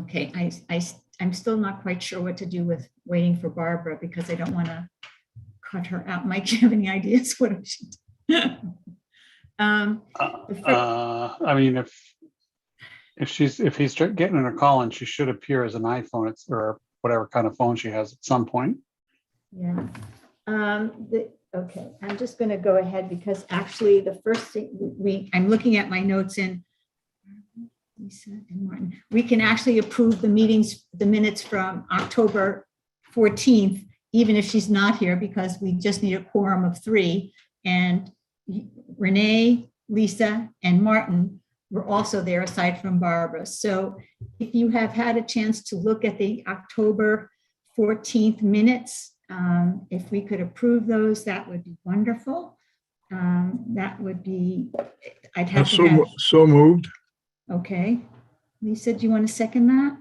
Okay, I'm still not quite sure what to do with waiting for Barbara because I don't want to cut her out. Mike, do you have any ideas what I should do? I mean, if he's getting her call and she should appear as an iPhone, or whatever kind of phone she has at some point. Yeah. Okay, I'm just going to go ahead because actually the first thing I'm looking at my notes in Lisa and Martin. We can actually approve the minutes from October 14th, even if she's not here, because we just need a quorum of 3. And Renee, Lisa, and Martin were also there aside from Barbara. So if you have had a chance to look at the October 14th minutes, if we could approve those, that would be wonderful. That would be, I'd have to have. So moved. Okay. Lisa, do you want to second that?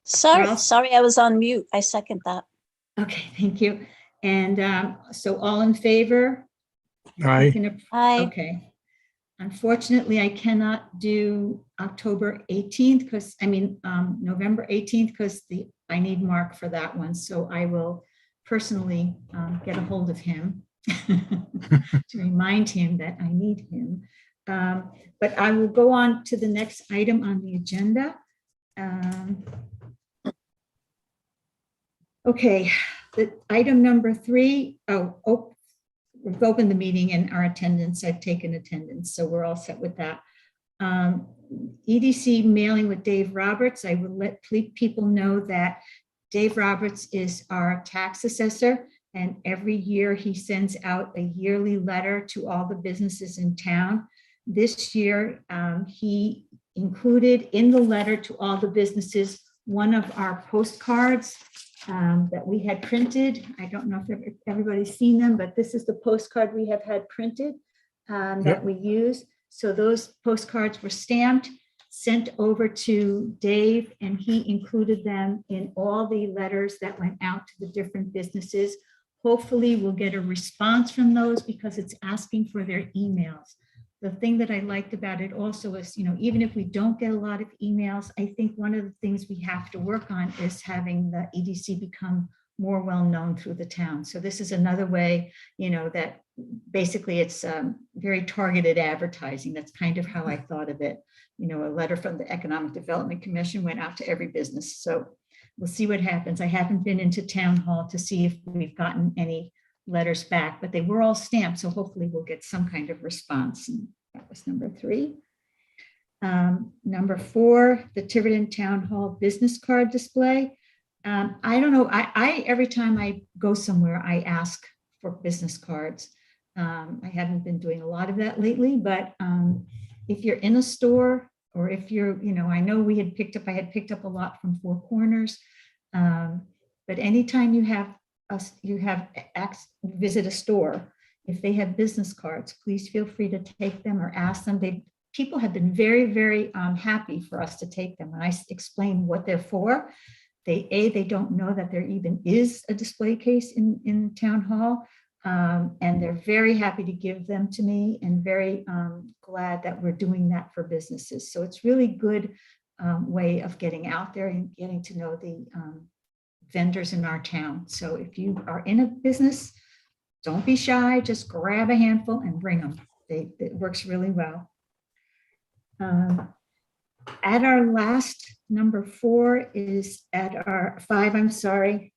Sorry, I was on mute. I second that. Okay, thank you. And so all in favor? Aye. Aye. Okay. Unfortunately, I cannot do October 18th because November 18th because I need Mark for that one. So I will personally get a hold of him to remind him that I need him. But I will go on to the next item on the agenda. Okay, the item number 3. We've opened the meeting and our attendance. I've taken attendance, so we're all set with that. EDC mailing with Dave Roberts. I will let people know that Dave Roberts is our tax assessor, and every year he sends out a yearly letter to all the businesses in town. This year, he included in the letter to all the businesses one of our postcards that we had printed. I don't know if everybody's seen them, but this is the postcard we have had printed that we use. So those postcards were stamped, sent over to Dave, and he included them in all the letters that went out to the different businesses. Hopefully we'll get a response from those because it's asking for their emails. The thing that I liked about it also is, even if we don't get a lot of emails, I think one of the things we have to work on is having the EDC become more well-known through the town. So this is another way, that basically it's very targeted advertising. That's kind of how I thought of it. A letter from the Economic Development Commission went out to every business. So we'll see what happens. I haven't been into town hall to see if we've gotten any letters back, but they were all stamped. So hopefully we'll get some kind of response. And that was number 3. Number 4, the Tiverton Town Hall business card display. I don't know. I every time I go somewhere, I ask for business cards. I haven't been doing a lot of that lately, but if you're in a store or if you're, I know I had picked up a lot from Four Corners, but anytime you visit a store, if they have business cards, please feel free to take them or ask them. People have been very, very happy for us to take them. When I explain what they're for, they don't know that there even is a display case in town hall. And they're very happy to give them to me and very glad that we're doing that for businesses. So it's really good way of getting out there and getting to know the vendors in our town. So if you are in a business, don't be shy, just grab a handful and bring them. It works really well. At our last, number 4 is at our 5, I'm sorry.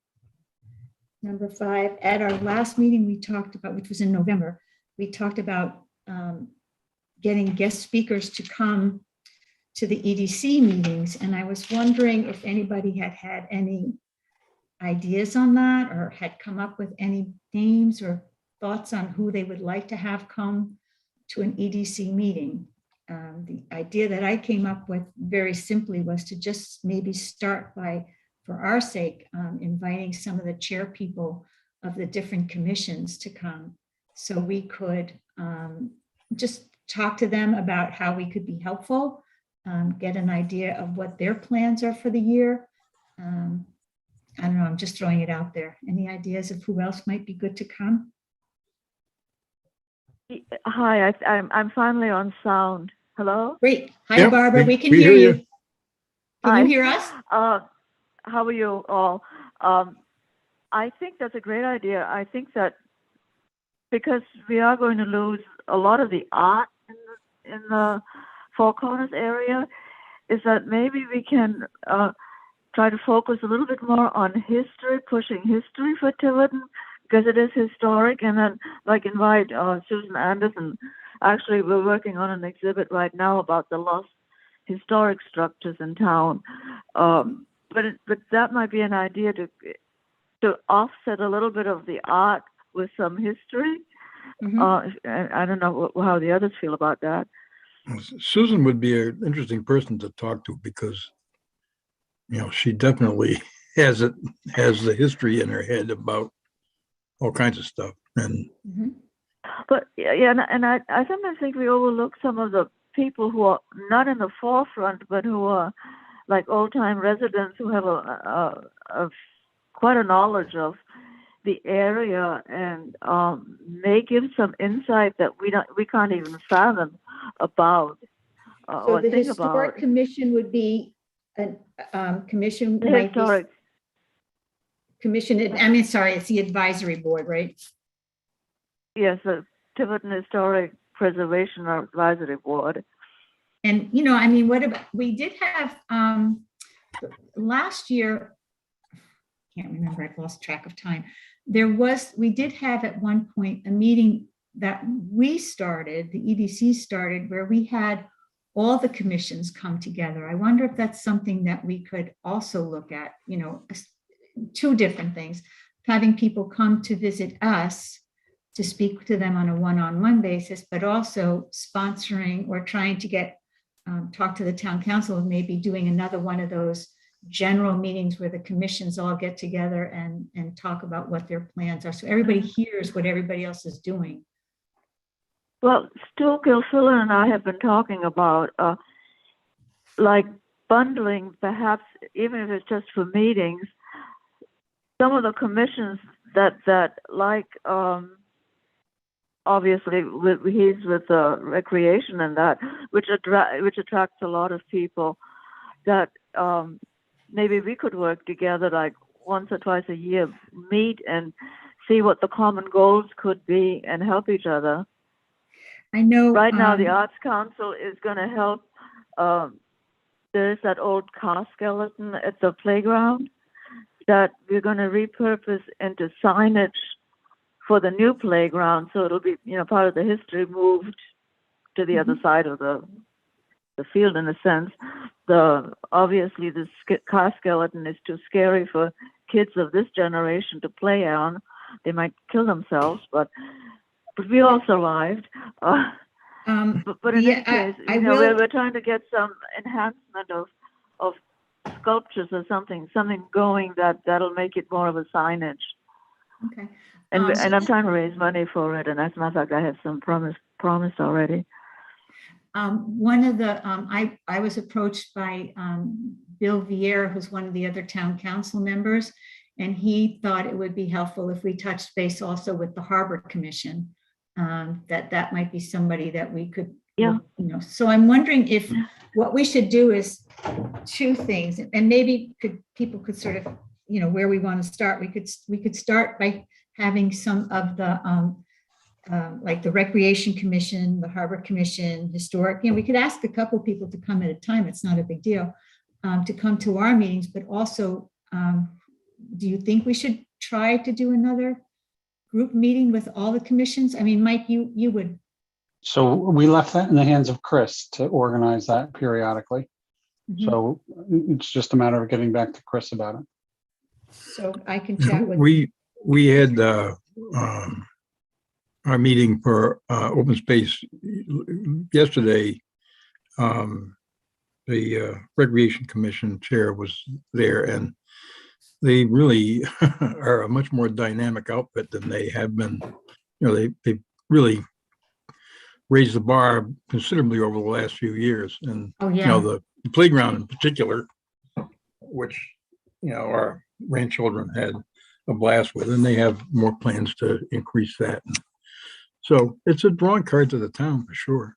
Number 5, at our last meeting we talked about, which was in November, we talked about getting guest speakers to come to the EDC meetings. And I was wondering if anybody had any ideas on that or had come up with any names or thoughts on who they would like to have come to an EDC meeting. The idea that I came up with very simply was to just maybe start by, for our sake, inviting some of the chair people of the different commissions to come so we could just talk to them about how we could be helpful, get an idea of what their plans are for the year. I don't know, I'm just throwing it out there. Any ideas of who else might be good to come? Hi, I'm finally on sound. Hello? Great. Hi, Yep, Barbara. We can we hear hear you. you. Can you Hi. hear us? How are you all? I think that's a great idea. I think that because we are going to lose a lot of the art in the Four Corners area, is that maybe we can try to focus a little bit more on history, pushing history for Tiverton, because it is historic, and then like invite Susan Anderson. Actually, we're working on an exhibit right now about the lost historic structures in town. But that might be an idea to offset a little bit of the art with some history. I don't know how the others feel about that. Susan would be an interesting person to talk to because, she definitely has the history in her head about all kinds of stuff. And But yeah, and I sometimes think we overlook some of the people who are not in the forefront, but who are like old-time residents who have a quite a knowledge of the area, and may give some insight that we can't even fathom about So or the think historic about. commission would be a commission. The might be historic, commission. I mean, sorry, it's the advisory board, right? yes, the Tiverton Historic Preservation Advisory Board. And, I mean, what about, we did have, last year, can't remember, I've lost track of time. We did have at one point a meeting that we started, the EDC started, where we had all the commissions come together. I wonder if that's something that we could also look at, two different things. Having people come to visit us to speak to them on a one-on-one basis, but also sponsoring or trying to get, talk to the town council and maybe doing another one of those general meetings where the commissions all get together and talk about what their plans are. So everybody hears what everybody else is doing. Well, Stu Gilfillan and I have been talking about like bundling, perhaps even if it's just for meetings, some of the commissions that like obviously he's with recreation and that, which attracts a lot of people, that maybe we could work together like once or twice a year, meet and see what the common goals could be and help each other. I know right now the Arts Council is going to help. There's that old car skeleton at the playground that we're going to repurpose into signage for the new playground, so it'll be part of the history moved to the other side of the field in a sense. Obviously this car skeleton is too scary for kids of this generation to play on. They might kill themselves, but we all survived. But in any case, we're trying to get some enhancement of sculptures or something going that'll make it more of a signage. Okay. And I'm trying to raise money for it, and as a matter of fact, I have some promised already. One of the I was approached by Bill Vieira, who's one of the other town council members, and he thought it would be helpful if we touched base also with the Harbor Commission. That might be somebody that we could, So I'm wondering if what we should do is two things, and maybe people could sort of, where we want to start. We could start by having some of the like the Recreation Commission, the Harbor Commission, Historic. We could ask a couple people to come at a time. It's not a big deal to come to our meetings, but also, do you think we should try to do another group meeting with all the commissions? I mean, Mike, you would. So we left that in the hands of Chris to organize that periodically. So it's just a matter of getting back to Chris about it. So I can chat with. We had our meeting for open space yesterday. The Recreation Commission chair was there, and they really are a much more dynamic outfit than they have been. They really raised the bar considerably over the last few years. And the playground in particular, which our grandchildren had a blast with, and they have more plans to increase that. So it's a drawing card to the town for sure.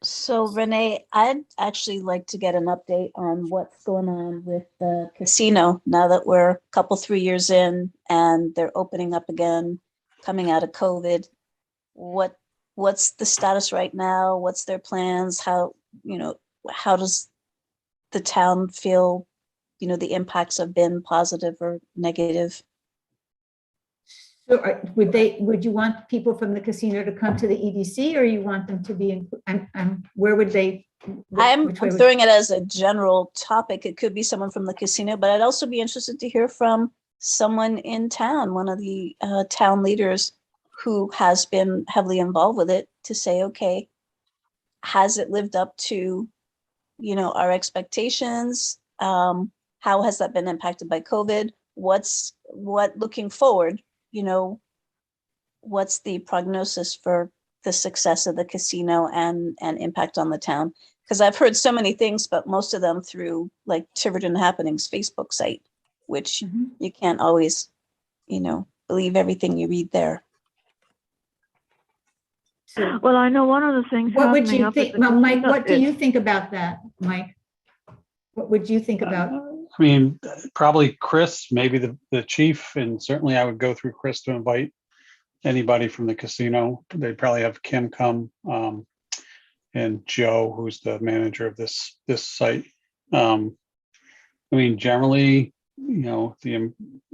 So Renee, I'd actually like to get an update on what's going on with the casino now that we're a couple, 3 years in and they're opening up again, coming out of COVID. What's the status right now? What's their plans? How does the town feel, the impacts have been positive or negative? So would you want people from the casino to come to the EDC, or you want them to be in, where would they? I'm which way would- throwing it as a general topic. It could be someone from the casino, but I'd also be interested to hear from someone in town, one of the town leaders who has been heavily involved with it, to say, okay, has it lived up to, our expectations? How has that been impacted by COVID? What looking forward, what's the prognosis for the success of the casino and impact on the town? Because I've heard so many things, but most of them through like Tiverton Happenings Facebook site, which Mhm. you can't always, believe everything you read there. So Well, I know one of the things what would happening you up at think, the well, Mike, casino what do is- you think about that, Mike? What would you think about? I mean, probably Chris, maybe the chief, and certainly I would go through Chris to invite anybody from the casino. They'd probably have Kim come, and Joe, who's the manager of this site. I mean, generally,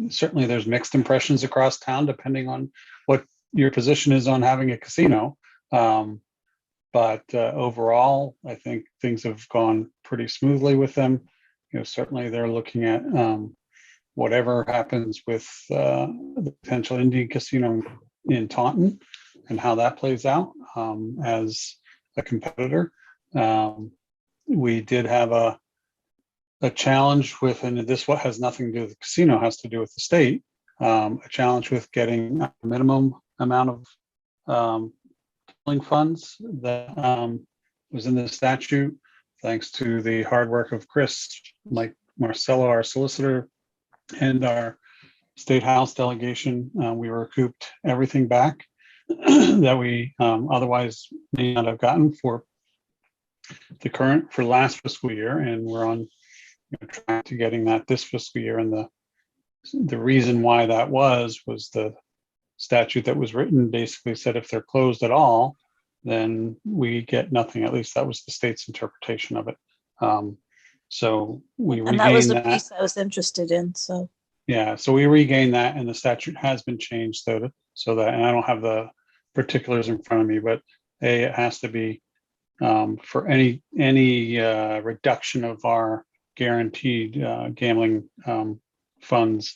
certainly there's mixed impressions across town, depending on what your position is on having a casino. But overall, I think things have gone pretty smoothly with them. Certainly they're looking at whatever happens with the potential Indian casino in Taunton and how that plays out as a competitor. We did have a challenge with, and this what has nothing to do with the casino, has to do with the state, a challenge with getting a minimum amount of funds that was in the statute. Thanks to the hard work of Chris, Mike Marcello, our solicitor, and our state house delegation, we recouped everything back that we otherwise may not have gotten for last fiscal year, and we're on track to getting that this fiscal year. And the reason why that was the statute that was written basically said if they're closed at all, then we get nothing. At least that was the state's interpretation of it. So we And that was regained the that. piece I was interested in. So Yeah, so we regained that, and the statute has been changed so that, and I don't have the particulars in front of me, but it has to be for any reduction of our guaranteed gambling funds,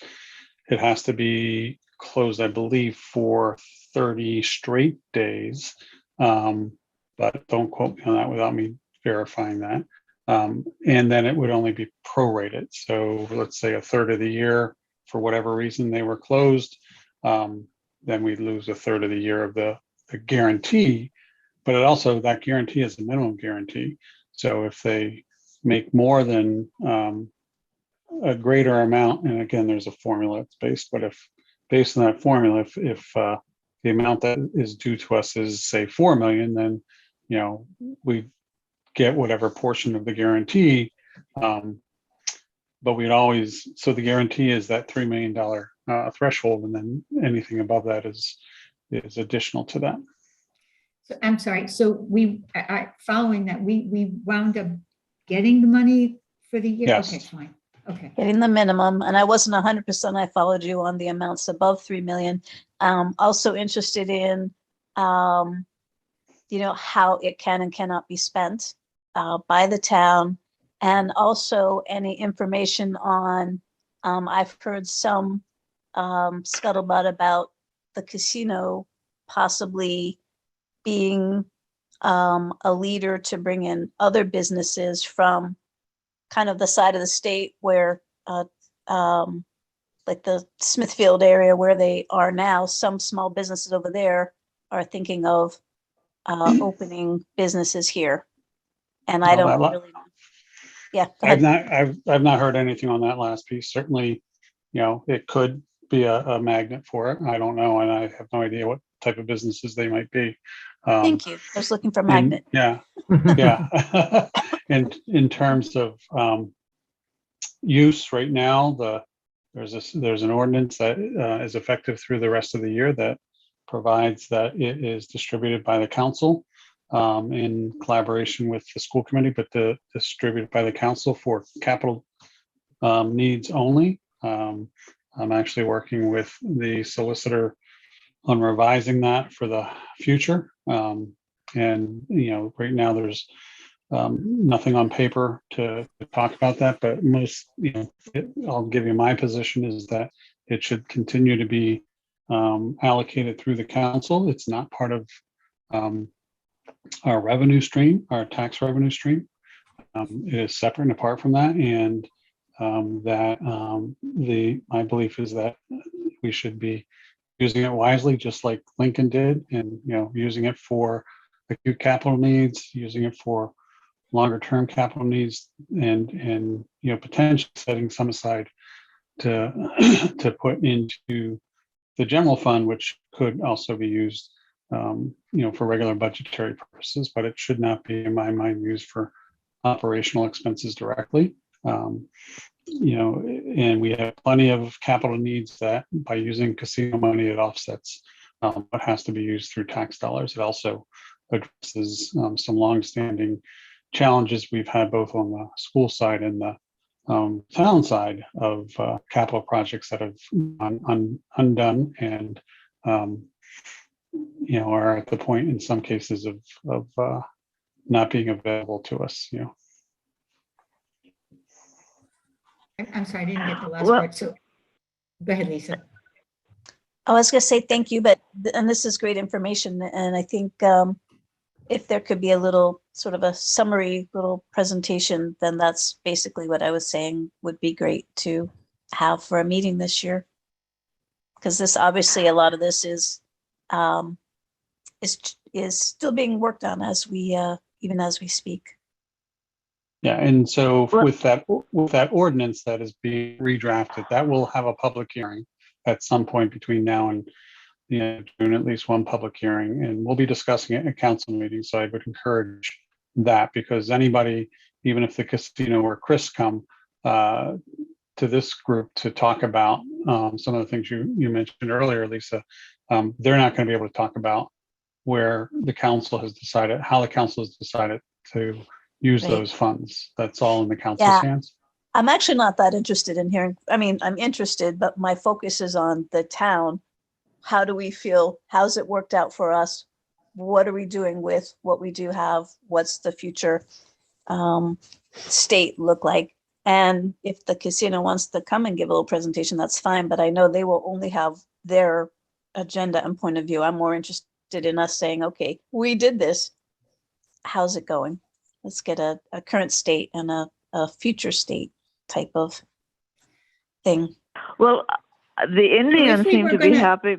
it has to be closed, I believe, for 30 straight days. But don't quote me on that without me verifying that. And then it would only be prorated. So let's say a third of the year, for whatever reason they were closed, then we'd lose a third of the year of the guarantee. But it also, that guarantee is a minimum guarantee. So if they make more than a greater amount, and again, there's a formula it's based, but if based on that formula, if the amount that is due to us is say 4 million, then we get whatever portion of the guarantee. But we'd always, so the guarantee is that $3 million threshold, and then anything above that is additional to that. So I'm sorry, so following that, we wound up getting the money for the year? Yes. Okay, fine, okay. getting the minimum, and I wasn't 100%. I followed you on the amounts above 3 million. Also interested in, how it can and cannot be spent by the town, and also any information on, I've heard some scuttlebutt about the casino possibly being a leader to bring in other businesses from kind of the side of the state where like the Smithfield area where they are now. Some small businesses over there are thinking of opening businesses here, and I don't really know. Yeah, go ahead. I've not heard anything on that last piece. Certainly, it could be a magnet for it. I don't know, and I have no idea what type of businesses they might be. Thank you. I was looking for And- magnet. Yeah, yeah. And in terms of use right now, there's an ordinance that is effective through the rest of the year that provides that it is distributed by the council in collaboration with the school committee, but distributed by the council for capital needs only. I'm actually working with the solicitor on revising that for the future. And, right now there's nothing on paper to talk about that, but I'll give you my position is that it should continue to be allocated through the council. It's not part of our revenue stream, our tax revenue stream. It is separate and apart from that. And my belief is that we should be using it wisely, just like Lincoln did, and using it for acute capital needs, using it for longer term capital needs, and potentially setting some aside to to put into the general fund, which could also be used for regular budgetary purposes, but it should not be, in my mind, used for operational expenses directly. And we have plenty of capital needs that by using casino money, it offsets what has to be used through tax dollars. It also addresses some longstanding challenges we've had both on the school side and the town side of capital projects that have gone undone and are at the point in some cases of not being available to us. I'm sorry, I didn't get the last Well- part. So go ahead, Lisa. I was going to say thank you, and this is great information. And I think if there could be a little sort of a summary little presentation, then that's basically what I was saying would be great to have for a meeting this year. Because this, obviously, a lot of this is still being worked on as we even as we speak. Yeah, and so Well- with that ordinance that is being redrafted, that will have a public hearing at some point between now and June, at least one public hearing, and we'll be discussing it at council meetings. So I would encourage that, because anybody, even if the casino or Chris come to this group to talk about some of the things you mentioned earlier, Lisa, they're not going to be able to talk about where the council has decided, how the council has decided to use Right. those funds. That's all in the council's Yeah. hands. I'm actually not that interested in hearing. I mean, I'm interested, but my focus is on the town. How do we feel? How's it worked out for us? What are we doing with what we do have? What's the future state look like? And if the casino wants to come and give a little presentation, that's fine. But I know they will only have their agenda and point of view. I'm more interested in us saying, okay, we did this. How's it going? Let's get a current state and a future state type of thing. Well, the Indians we seem were to be gonna- happy.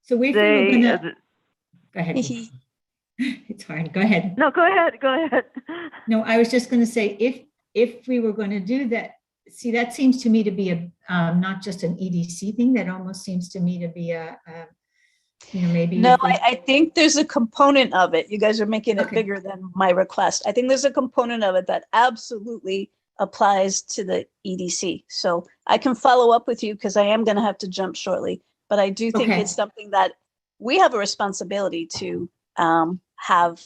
So if we were They, gonna, go ahead. It's fine. Go ahead. no, go ahead. Go ahead. No, I was just going to say, if we were going to do that, see, that seems to me to be a not just an EDC thing. That almost seems to me to be a maybe. No, if we- I think there's a component of it. You guys are making it Okay. bigger than my request. I think there's a component of it that absolutely applies to the EDC. So I can follow up with you because I am going to have to jump shortly. But I do think Okay. it's something that we have a responsibility to have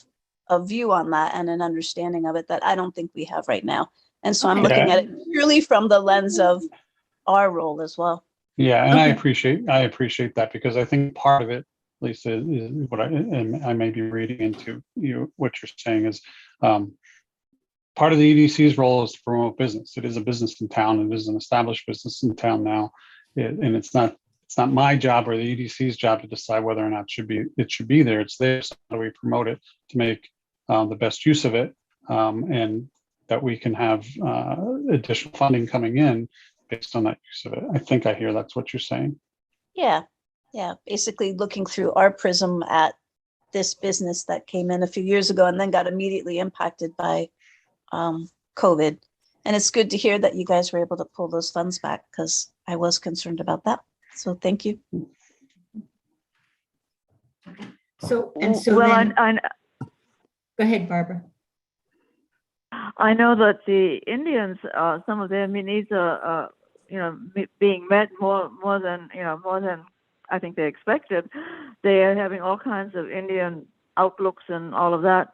a view on that and an understanding of it that I don't think we have right now. And so I'm Okay. looking Yeah. at it purely from the lens of our role as well. Yeah, and I Okay. appreciate that, because I think part of it, Lisa, is what I may be reading into what you're saying is part of the EDC's role is to promote business. It is a business in town. It is an established business in town now, and it's not my job or the EDC's job to decide whether or not it should be there. It's there. So how do we promote it to make the best use of it, and that we can have additional funding coming in based on that use of it. I think I hear that's what you're saying. Yeah. Basically looking through our prism at this business that came in a few years ago and then got immediately impacted by COVID. And it's good to hear that you guys were able to pull those funds back, because I was concerned about that. So thank you. So, and so Well, then, go ahead, Barbara. I know that the Indians, some of their needs are, being met more than I think they expected. They are having all kinds of Indian outlooks and all of that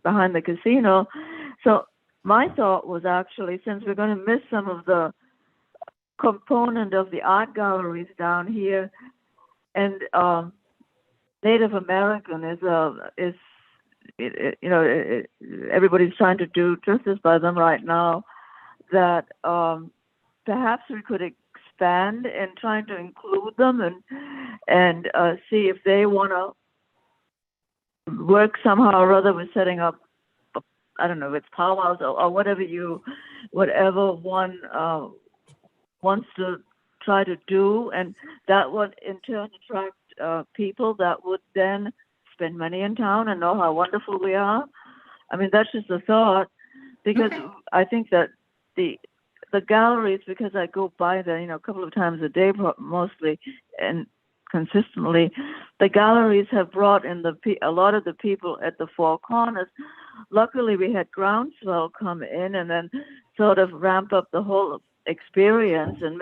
behind the casino. So my thought was actually, since we're going to miss some of the component of the art galleries down here, and Native American everybody's trying to do justice by them right now, that perhaps we could expand in trying to include them and see if they want to work somehow or other with setting up, I don't know, it's powwows or whatever one wants to try to do, and that would in turn attract people that would then spend money in town and know how wonderful we are. I mean, that's just a thought, because Okay. I think that the galleries, because I go by there, a couple of times a day mostly and consistently, the galleries have brought in a lot of the people at the Four Corners. Luckily, we had Groundswell come in and then sort of ramp up the whole experience and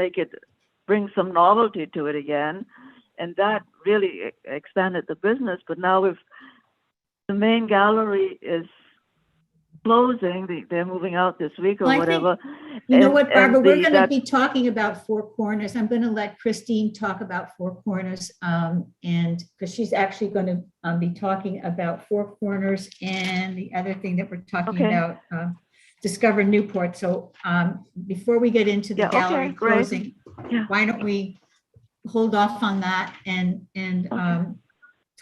bring some novelty to it again. And that really expanded the business. But now if the main gallery is closing, they're moving out this week or Well, I think- whatever. You know and- what, Barbara, and we're going to that- be talking about Four Corners. I'm going to let Christine talk about Four Corners, and because she's actually going to be talking about Four Corners and the other thing that we're talking Okay. about, Discover Newport. So before we get into the Yeah, okay, gallery great. closing, Yeah. why don't we hold off on that and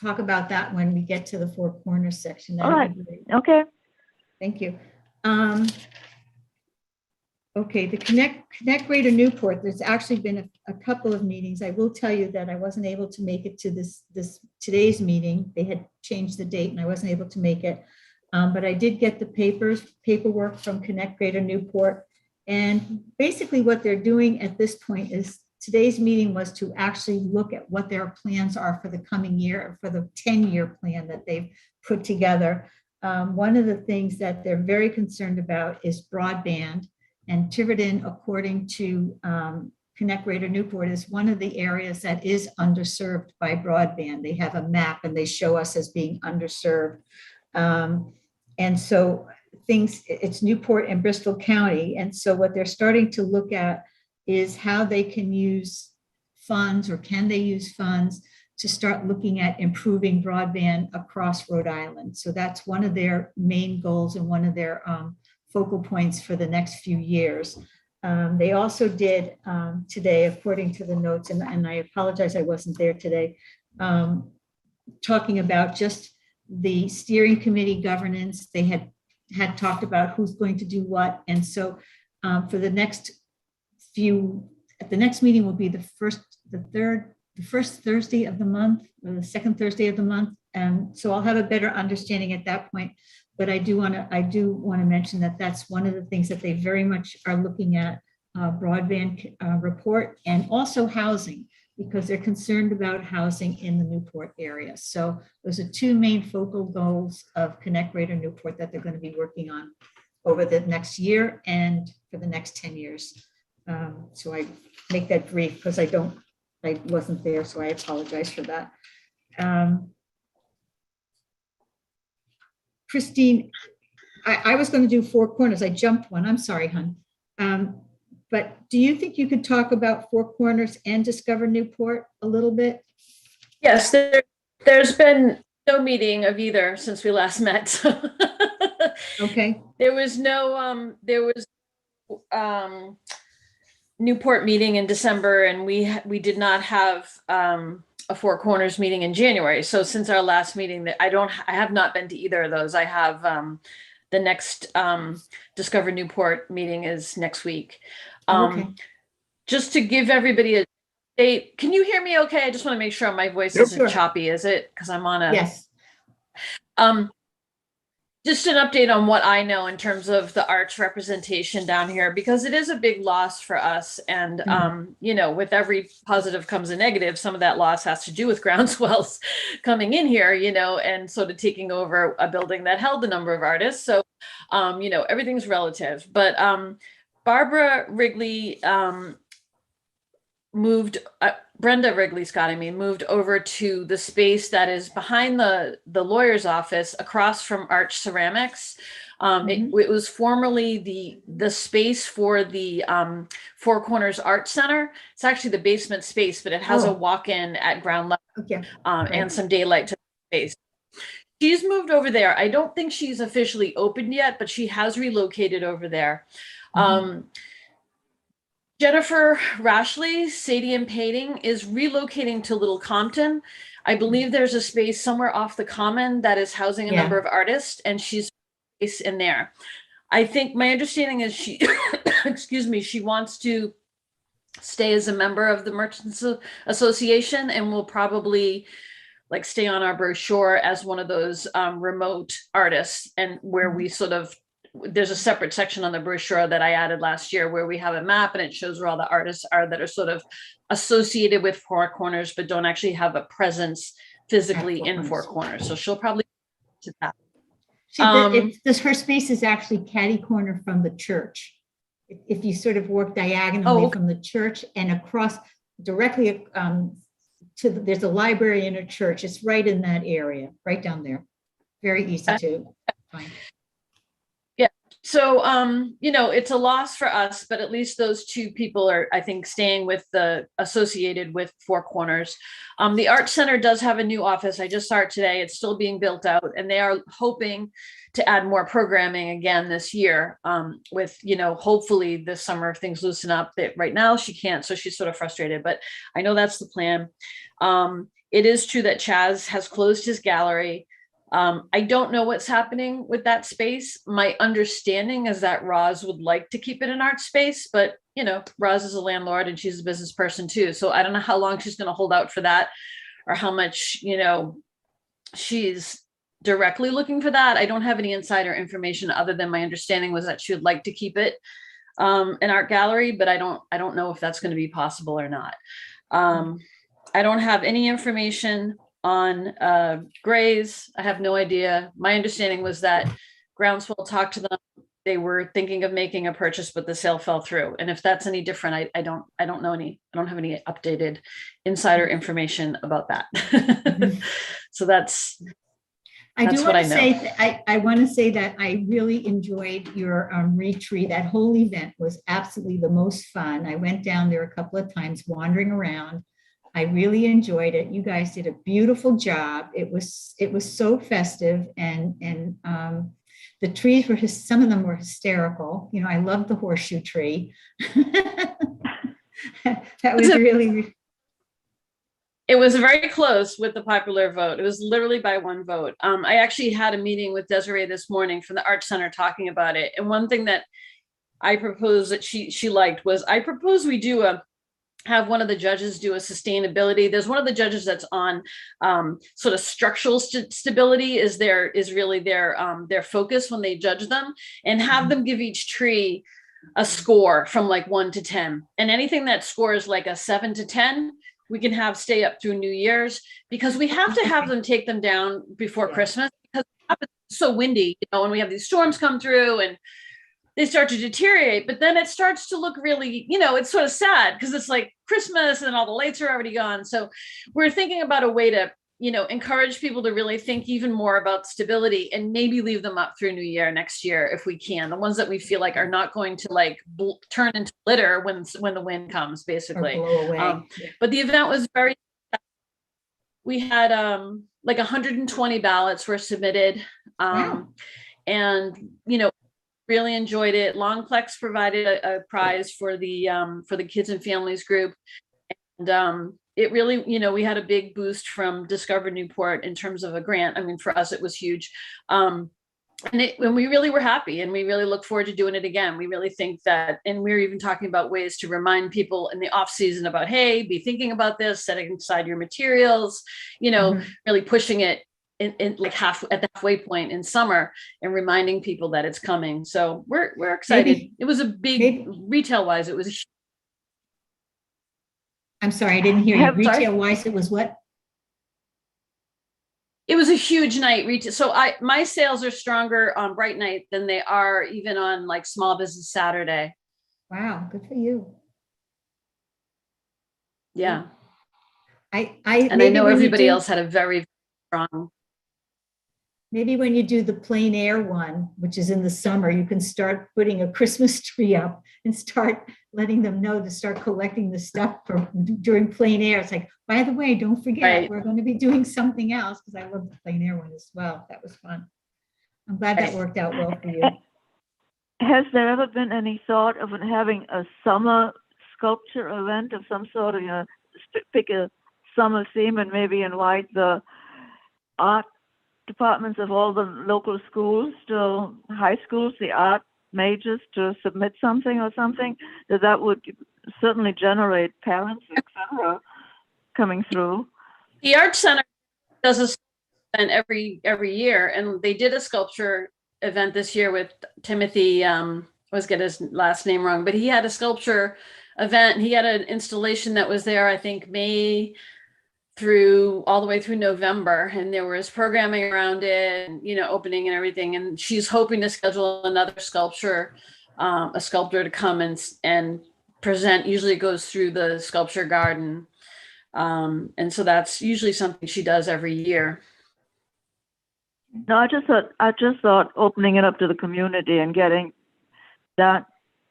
talk about that when we get to the Four Corners section? All That'd be great. Okay. Thank you. Okay, the Connect Greater Newport, there's actually been a couple of meetings. I will tell you that I wasn't able to make it to today's meeting. They had changed the date and I wasn't able to make it. But I did get the paperwork from Connect Greater Newport. And basically what they're doing at this point is, today's meeting was to actually look at what their plans are for the coming year, or for the 10-year plan that they've put together. One of the things that they're very concerned about is broadband. And Tiverton, according to Connect Greater Newport, is one of the areas that is underserved by broadband. They have a map and they show us as being underserved. And so it's Newport and Bristol County. And so what they're starting to look at is how they can use funds, or can they use funds to start looking at improving broadband across Rhode Island. So that's one of their main goals and one of their focal points for the next few years. They also did today, according to the notes, and I apologize I wasn't there today, talking about just the steering committee governance. They had talked about who's going to do what. And so for the next meeting will be the first Thursday of the month, or the second Thursday of the month. And so I'll have a better understanding at that point. But I do want to mention that that's one of the things that they very much are looking at, broadband report, and also housing, because they're concerned about housing in the Newport area. So those are two main focal goals of Connect Greater Newport that they're going to be working on over the next year and for the next 10 years. So I make that brief because I wasn't there, so I apologize for that. Christine, I was going to do Four Corners. I jumped one. I'm sorry, hon. But do you think you could talk about Four Corners and Discover Newport a little bit? Yes, there's been no meeting of either since we last met. Okay. There was Newport meeting in December, and we did not have a Four Corners meeting in January. So since our last meeting, I have not been to either of those. I have the next Discover Newport meeting is next week. Okay. Just to give everybody a date. Can you hear me okay? I just want to make sure my voice Yep, isn't sure. choppy, is it? Because I'm on a Yes. just an update on what I know in terms of the arts representation down here, because it is a big loss for us. And, you know, with every positive comes a negative. Some of that loss has to do with groundswells coming in here, you know, and sort of taking over a building that held a number of artists. So, you know, everything's relative. But Barbara Wrigley moved, Brenda Wrigley Scott, I mean, moved over to the space that is behind the lawyer's office across from Arch Ceramics. It was formerly the space for the Four Corners Art Center. It's actually the basement space, but it has a walk-in at ground level. Okay. And some daylight to the space. She's moved over there. I don't think she's officially opened yet, but she has relocated over there. Jennifer Rashley, Sadian Painting, is relocating to Little Compton. I believe there's a space somewhere off the common that is housing a number of artists, and she's based in there. I think my understanding is she, excuse me, she wants to stay as a member of the Merchants Association, and will probably like stay on our brochure as one of those remote artists, and where we sort of, there's a separate section on the brochure that I added last year where we have a map and it shows where all the artists are that are sort of associated with Four Corners, but don't actually have a presence physically in Four Corners. So she'll probably to that. Her space is actually catty corner from the church. If you sort of work diagonally from the church and across directly there's a library and a church. It's right in that area, right down there. Very easy to find. So, you know, it's a loss for us, but at least those two people are, I think, staying with associated with Four Corners. The Art Center does have a new office. I just saw it today. It's still being built out, and they are hoping to add more programming again this year with, you know, hopefully this summer if things loosen up. That right now she can't, so she's sort of frustrated, but I know that's the plan. It is true that Chaz has closed his gallery. I don't know what's happening with that space. My understanding is that Roz would like to keep it an art space, but you know, Roz is a landlord and she's a business person too. So I don't know how long she's going to hold out for that, or how much, you know, she's directly looking for that. I don't have any insider information other than my understanding was that she would like to keep it an art gallery, but I don't know if that's going to be possible or not. I don't have any information on Grays. I have no idea. My understanding was that Groundswell talked to them. They were thinking of making a purchase, but the sale fell through. And if that's any different, I don't know any. I don't have any updated insider information about that. So that's I what I know. I want to say that I really enjoyed your retreat. That whole event was absolutely the most fun. I went down there a couple of times wandering around. I really enjoyed it. You guys did a beautiful job. It was so festive, and the trees were some of them were hysterical. You know, I loved the horseshoe tree. That was really. It was very close with the popular vote. It was literally by one vote. I actually had a meeting with Desiree this morning from the Art Center talking about it. And one thing that I proposed that she liked was I propose we do have one of the judges do a sustainability. There's one of the judges that's on sort of structural stability is really their focus when they judge them, and have them give each tree a score from like 1 to 10. And anything that scores like a 7 to 10, we can have stay up through New Year's, because we have to have them take them down before Christmas, because it's so windy, you know, when we have these storms come through and they start to deteriorate, but then it starts to look really, you know, it's sort of sad because it's like Christmas and all the lights are already gone. So we're thinking about a way to, you know, encourage people to really think even more about stability, and maybe leave them up through New Year next year if we can. The ones that we feel like are not going to like turn into litter when the wind comes, basically. But the event was we had like 120 ballots were submitted. And, you know, really enjoyed it. Longplex provided a prize for the kids and families group. And it really, you know, we had a big boost from Discover Newport in terms of a grant. I mean, for us, it was huge. And we really were happy, and we really look forward to doing it again. We really think that, and we're even talking about ways to remind people in the off season about, hey, be thinking about this, setting aside your materials, you know, really pushing it in like at the halfway point in summer and reminding people that it's coming. So we're excited. Maybe- it was a big maybe- retail wise. It was. I'm sorry, I didn't hear you. Sorry? Retail wise, it was what? It was a huge night retail. So my sales are stronger on Bright Night than they are even on like Small Business Saturday. Wow, good for you. Yeah. I And I maybe know when you everybody do- else had a very strong. Maybe when you do the plein air one, which is in the summer, you can start putting a Christmas tree up and start letting them know to start collecting the stuff for during plein air. It's like, by the way, don't forget, Right. we're going to be doing something else, because I love the plein air one as well. That was fun. I'm glad that worked out well for you. Has there ever been any thought of having a summer sculpture event of some sort, of, pick a summer theme and maybe invite the art departments of all the local schools, to high schools, the art majors, to submit something or something? That would certainly generate parents, etc., coming through. The Art Center does a event every year, and they did a sculpture event this year with Timothy. I always get his last name wrong, but he had a sculpture event. He had an installation that was there, I think, May through all the way through November, and there was programming around it, and opening and everything. And she's hoping to schedule another sculpture, a sculptor to come and present. Usually it goes through the sculpture garden, and so that's usually something she does every year. No, I just thought opening it up to the community and getting that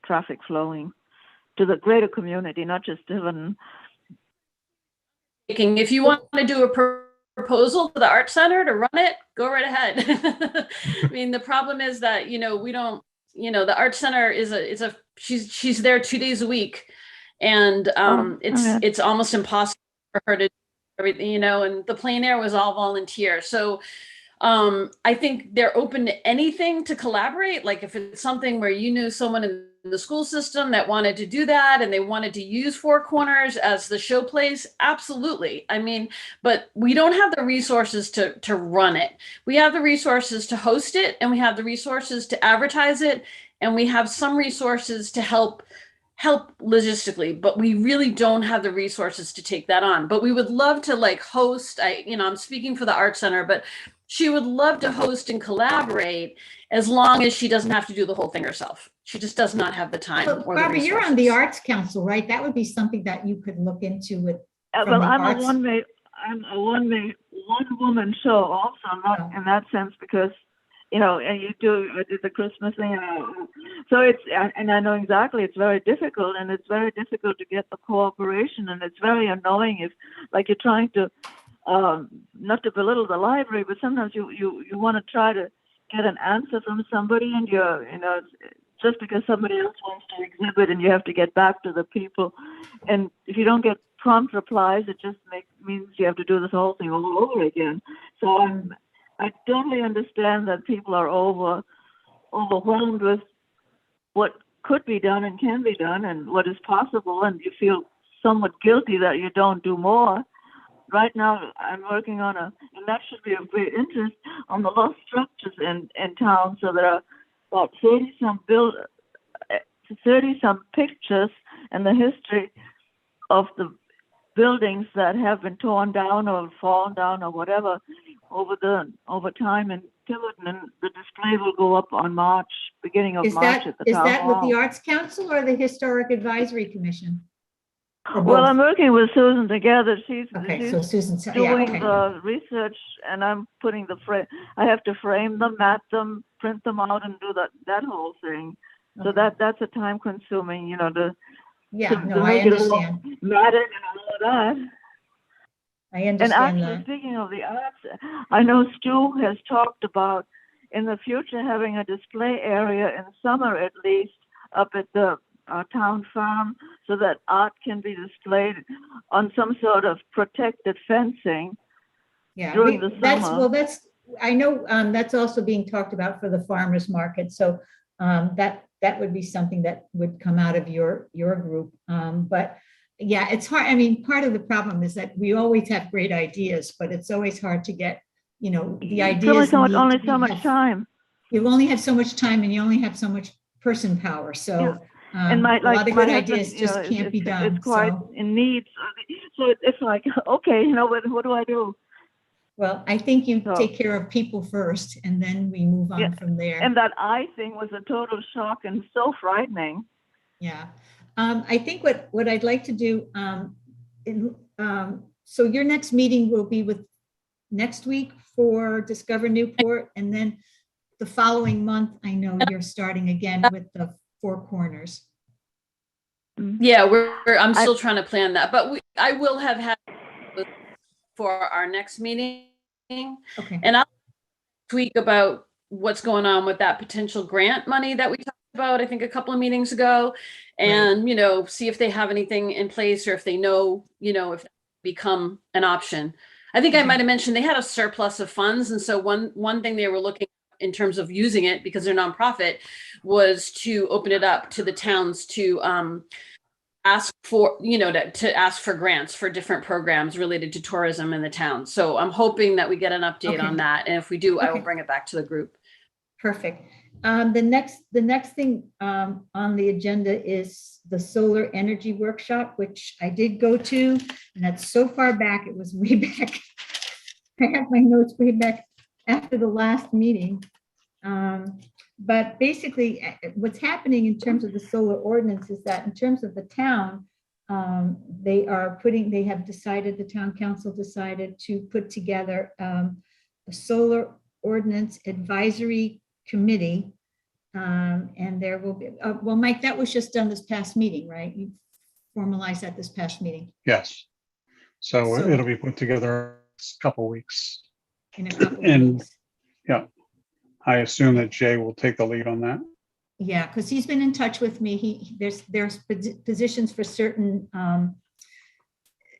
traffic flowing to the greater community, not just Tiverton. If you want to do a proposal to the Art Center to run it, go right ahead. I mean, the problem is that, we don't, the Art Center is she's there 2 days a week, and it's almost impossible for her to do everything, and the plein air was all volunteer. So I think they're open to anything to collaborate. Like if it's something where you knew someone in the school system that wanted to do that and they wanted to use Four Corners as the show place, absolutely. I mean, but we don't have the resources to run it. We have the resources to host it, and we have the resources to advertise it, and we have some resources to help logistically, but we really don't have the resources to take that on. But we would love to host. I'm speaking for the Art Center, but she would love to host and collaborate, as long as she doesn't have to do the whole thing herself. She just does not have the time. Well, or the Barbara, you're on the resources. Arts Council, right? That would be something that you could look into with. from Well, the I'm arts- a one-woman show also, not in that sense, because and I did the Christmas thing, so and I know exactly it's very difficult, and it's very difficult to get the cooperation, and it's very annoying if, you're trying to, not to belittle the library, but sometimes you want to try to get an answer from somebody, and just because somebody else wants to exhibit, and you have to get back to the people, and if you don't get prompt replies, it just means you have to do this whole thing all over again. So I totally understand that people are overwhelmed with what could be done and can be done and what is possible, and you feel somewhat guilty that you don't do more. Right now, I'm working on and that should be of great interest, on the lost structures in town. So there are about 30-some pictures and the history of the buildings that have been torn down or fallen down or whatever over time in Tiverton, and the display will go up on beginning of March at the Is town that with hall. the Arts Council or the Historic Advisory Commission? Or Well, both? I'm working with Susan together. She's So Susan's, yeah, doing okay. the research, and I'm putting the frame. I have to frame them, mat them, print them out, and do that whole thing. So Okay. that's a time consuming, Yeah, to no, I make it all understand. matted and all of that. I And understand actually, that. speaking of the arts, I know Stu has talked about in the future having a display area in summer at least up at the town farm, so that art can be displayed on some sort of protected fencing. Yeah, during the summer. I know that's also being talked about for the farmers market. So that would be something that would come out of your group. But yeah, it's hard. I mean, part of the problem is that we always have great ideas, but it's always hard to get the idea only is so much, only so much time. you only have so much time and you only have so much person power. So And a lot of my good husband, ideas just can't be done. It's quite So, in need. So it's like, okay, what do I do? well, I think you So- take care of people first and then we move on Yeah, from there. And that eye thing was a total shock and so frightening. Yeah. I think what I'd like to do, so your next meeting will be with next week for Discover Newport, and then the following month, I know you're starting again with the Four Corners. Yeah, I'm still trying to plan that, but I will have had for our next meeting. Okay. And I'll tweak about what's going on with that potential grant money that we talked about, I think a couple of meetings ago, and, see if they have anything in place or if they know, if that become an option. I think I might've mentioned they had a surplus of funds. And so one thing they were looking at in terms of using it, because they're nonprofit, was to open it up to the towns to, ask for, to ask for grants for different programs related to tourism in the town. So I'm hoping that we get an update on that. And if we do, I will bring it back to the group. Perfect. The next thing on the agenda is the solar energy workshop, which I did go to, and that's so far back, it was way back. I have my notes way back after the last meeting. But basically, what's happening in terms of the solar ordinance is that in terms of the town, the town council decided to put together a solar ordinance advisory committee. And there will be, well, Mike, that was just done this past meeting, right? You formalized that this past meeting. Yes. So So- it'll be put together a couple weeks. In a couple of And- weeks. Yeah. I assume that Jay will take the lead on that. Yeah, because he's been in touch with me. There's positions for certain,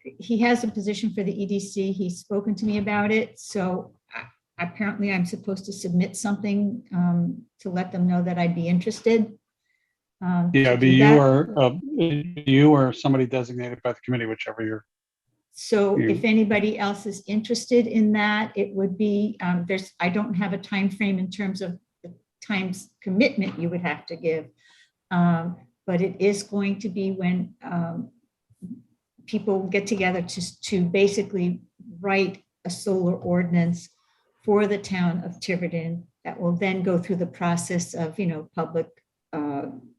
he has a position for the EDC. He's spoken to me about it. So apparently I'm supposed to submit something to let them know that I'd be interested. Yeah, to be do you or somebody designated by the committee, whichever you're. So if anybody else is interested in that, it would be, I don't have a time frame in terms of the time's commitment you would have to give. But it is going to be when people get together to basically write a solar ordinance for the town of Tiverton that will then go through the process of, public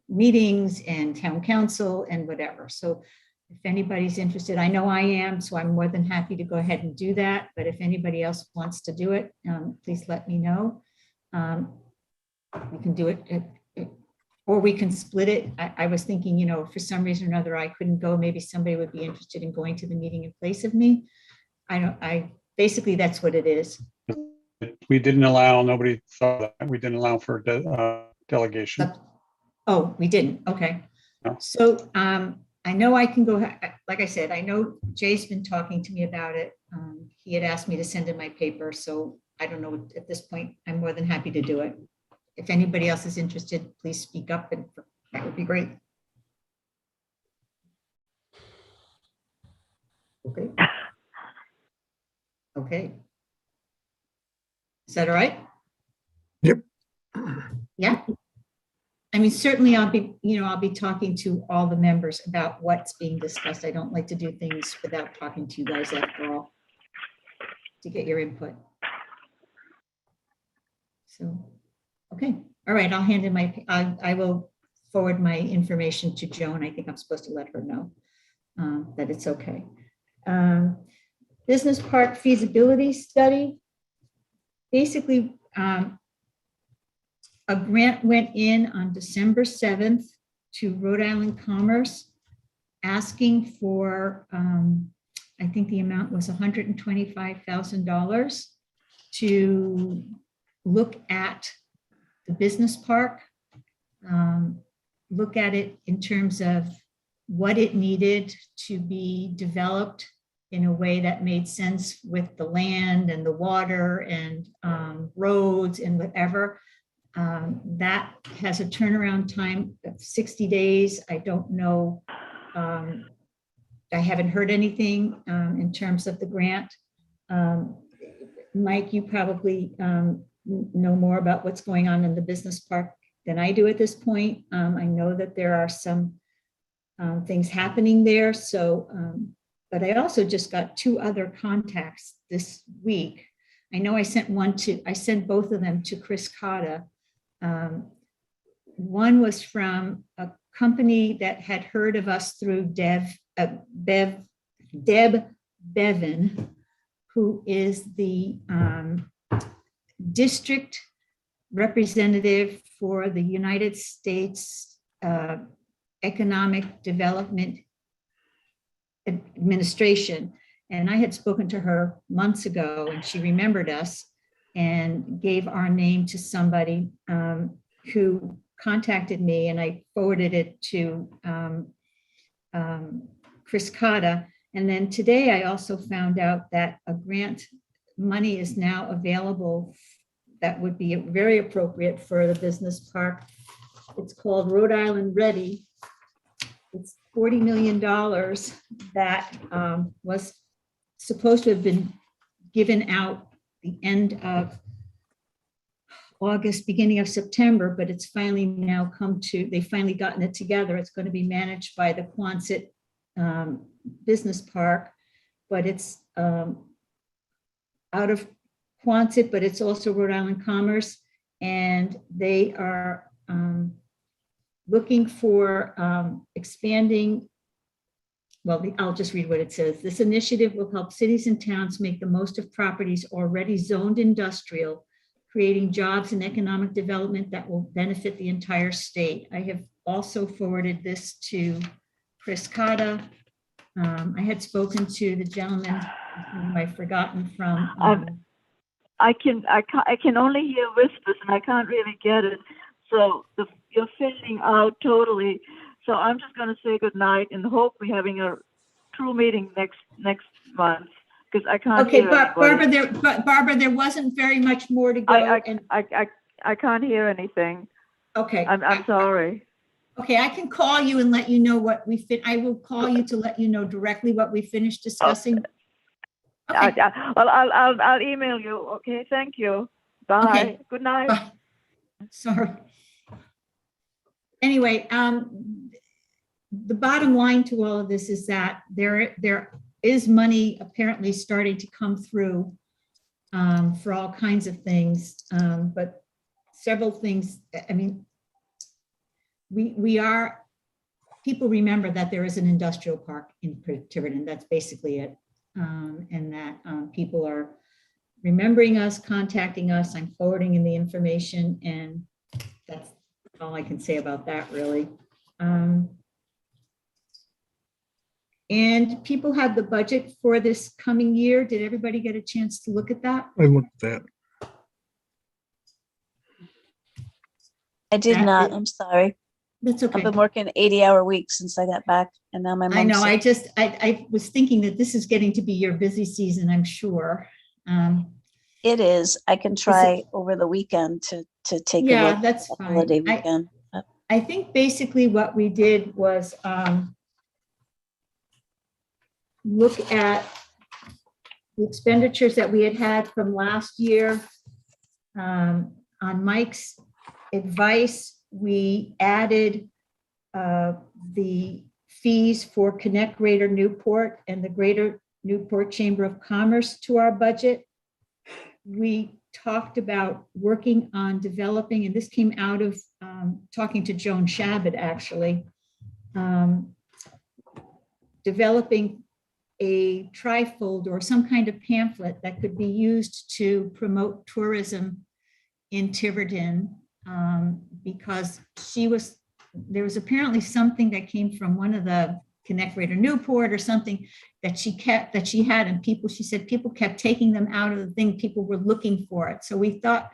meetings and town council and whatever. So if anybody's interested, I know I am, so I'm more than happy to go ahead and do that. But if anybody else wants to do it, please let me know. We can do it, or we can split it. I was thinking, for some reason or another, I couldn't go. Maybe somebody would be interested in going to the meeting in place of me. Basically, that's what it is. We didn't allow, nobody thought that. We didn't allow for delegation. Oh, we didn't. Okay. No. So I know I can go, like I said, I know Jay's been talking to me about it. He had asked me to send in my paper. So I don't know, at this point, I'm more than happy to do it. If anybody else is interested, please speak up, and that would be great. Okay. Okay. Is that all right? Yep. Yeah. I mean, certainly I'll be talking to all the members about what's being discussed. I don't like to do things without talking to you guys after all, to get your input. So, okay. All right. I'll hand in I will forward my information to Joan. I think I'm supposed to let her know that it's okay. Business park feasibility study. Basically, a grant went in on December 7th to Rhode Island Commerce asking for, I think the amount was $125,000 to look at the business park, look at it in terms of what it needed to be developed in a way that made sense with the land and the water and roads and whatever. That has a turnaround time of 60 days. I don't know. I haven't heard anything in terms of the grant. Mike, you probably know more about what's going on in the business park than I do at this point. I know that there are some things happening there. So, but I also just got 2 other contacts this week. I know I sent both of them to Chris Cotta. One was from a company that had heard of us through Deb Bevan, who is the district representative for the United States Economic Development Administration. And I had spoken to her months ago, and she remembered us and gave our name to somebody who contacted me, and I forwarded it to Chris Cotta. And then today I also found out that a grant money is now available that would be very appropriate for the business park. It's called Rhode Island Ready. It's $40 million that was supposed to have been given out the end of August, beginning of September, but it's finally now they've finally gotten it together. It's going to be managed by the Quonset Business Park, but it's out of Quonset, but it's also Rhode Island Commerce, and they are looking for expanding. Well, I'll just read what it says. This initiative will help cities and towns make the most of properties already zoned industrial, creating jobs and economic development that will benefit the entire state. I have also forwarded this to Chris Cotta. I had spoken to the gentleman whom I've forgotten from. I can only hear whispers and I can't really get it. So you're fading out totally. So I'm just going to say good night and hope we're having a true meeting next month, because I can't. Okay, hear Barbara, there wasn't very much more to go. I can't hear anything. Okay. I'm sorry. Okay, I can call you and let you know what I will call you to let you know directly what we finished discussing. Okay. Well, I'll email you. Okay, thank you. Bye. Okay. Good night. Bye. Sorry. Anyway, the bottom line to all of this is that there is money apparently starting to come through for all kinds of things, but several things. I mean, people remember that there is an industrial park in Tiverton. That's basically it. And that people are remembering us, contacting us. I'm forwarding in the information, and that's all I can say about that, really. And people have the budget for this coming year. Did everybody get a chance to look at that? I looked at that. I did not. I'm sorry. That's okay. I've been working 80-hour weeks since I got back, and now my mom's I know. sick. I was thinking that this is getting to be your busy season, I'm sure. It is. I can try over the weekend to take a Yeah, look that's at the fine. holiday weekend. I think basically what we did was look at the expenditures that we had from last year. On Mike's advice, we added the fees for Connect Greater Newport and the Greater Newport Chamber of Commerce to our budget. We talked about working on developing, and this came out of talking to Joan Shabbat, actually, developing a trifold or some kind of pamphlet that could be used to promote tourism in Tiverton, because there was apparently something that came from one of the Connect Greater Newport or something that she had, and she said people kept taking them out of the thing. People were looking for it. So we thought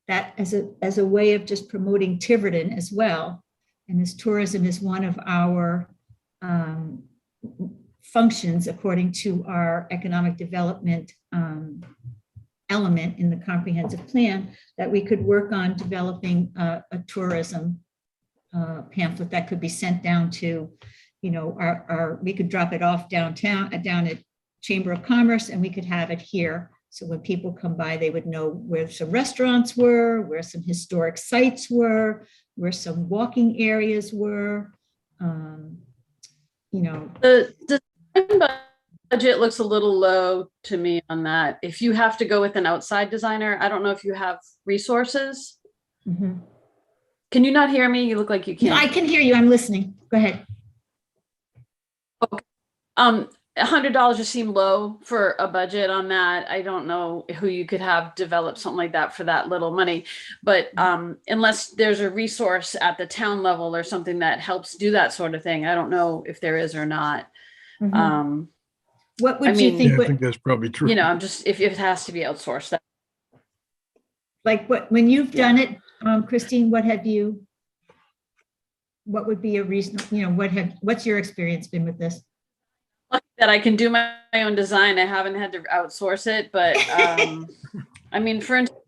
that as a way of just promoting Tiverton as well, and as tourism is one of our functions according to our economic development element in the comprehensive plan, that we could work on developing a tourism pamphlet that could be sent down to, we could drop it off downtown, down at Chamber of Commerce, and we could have it here So when people come by, they would know where some restaurants were, where some historic sites were, where some walking areas were. You know, The design budget looks a little low to me on that. If you have to go with an outside designer, I don't know if you have resources. mhm. Can you not hear me? You look like you I can't. can hear you. I'm listening. Go ahead. $100 just seemed low for a budget on that. I don't know who you could have develop something like that for that little money. But unless there's a resource at the town level or something that helps do that sort of thing, I don't know if there is or not. Mhm. What would I you mean, think? Yeah, I What, think that's probably true. You know, I'm just, if it has to be outsourced, that like what, when you've done it, Christine, what would be a reason, you know, what's your experience been with this? that I can do my own design. I haven't had to outsource it, but I mean, for instance,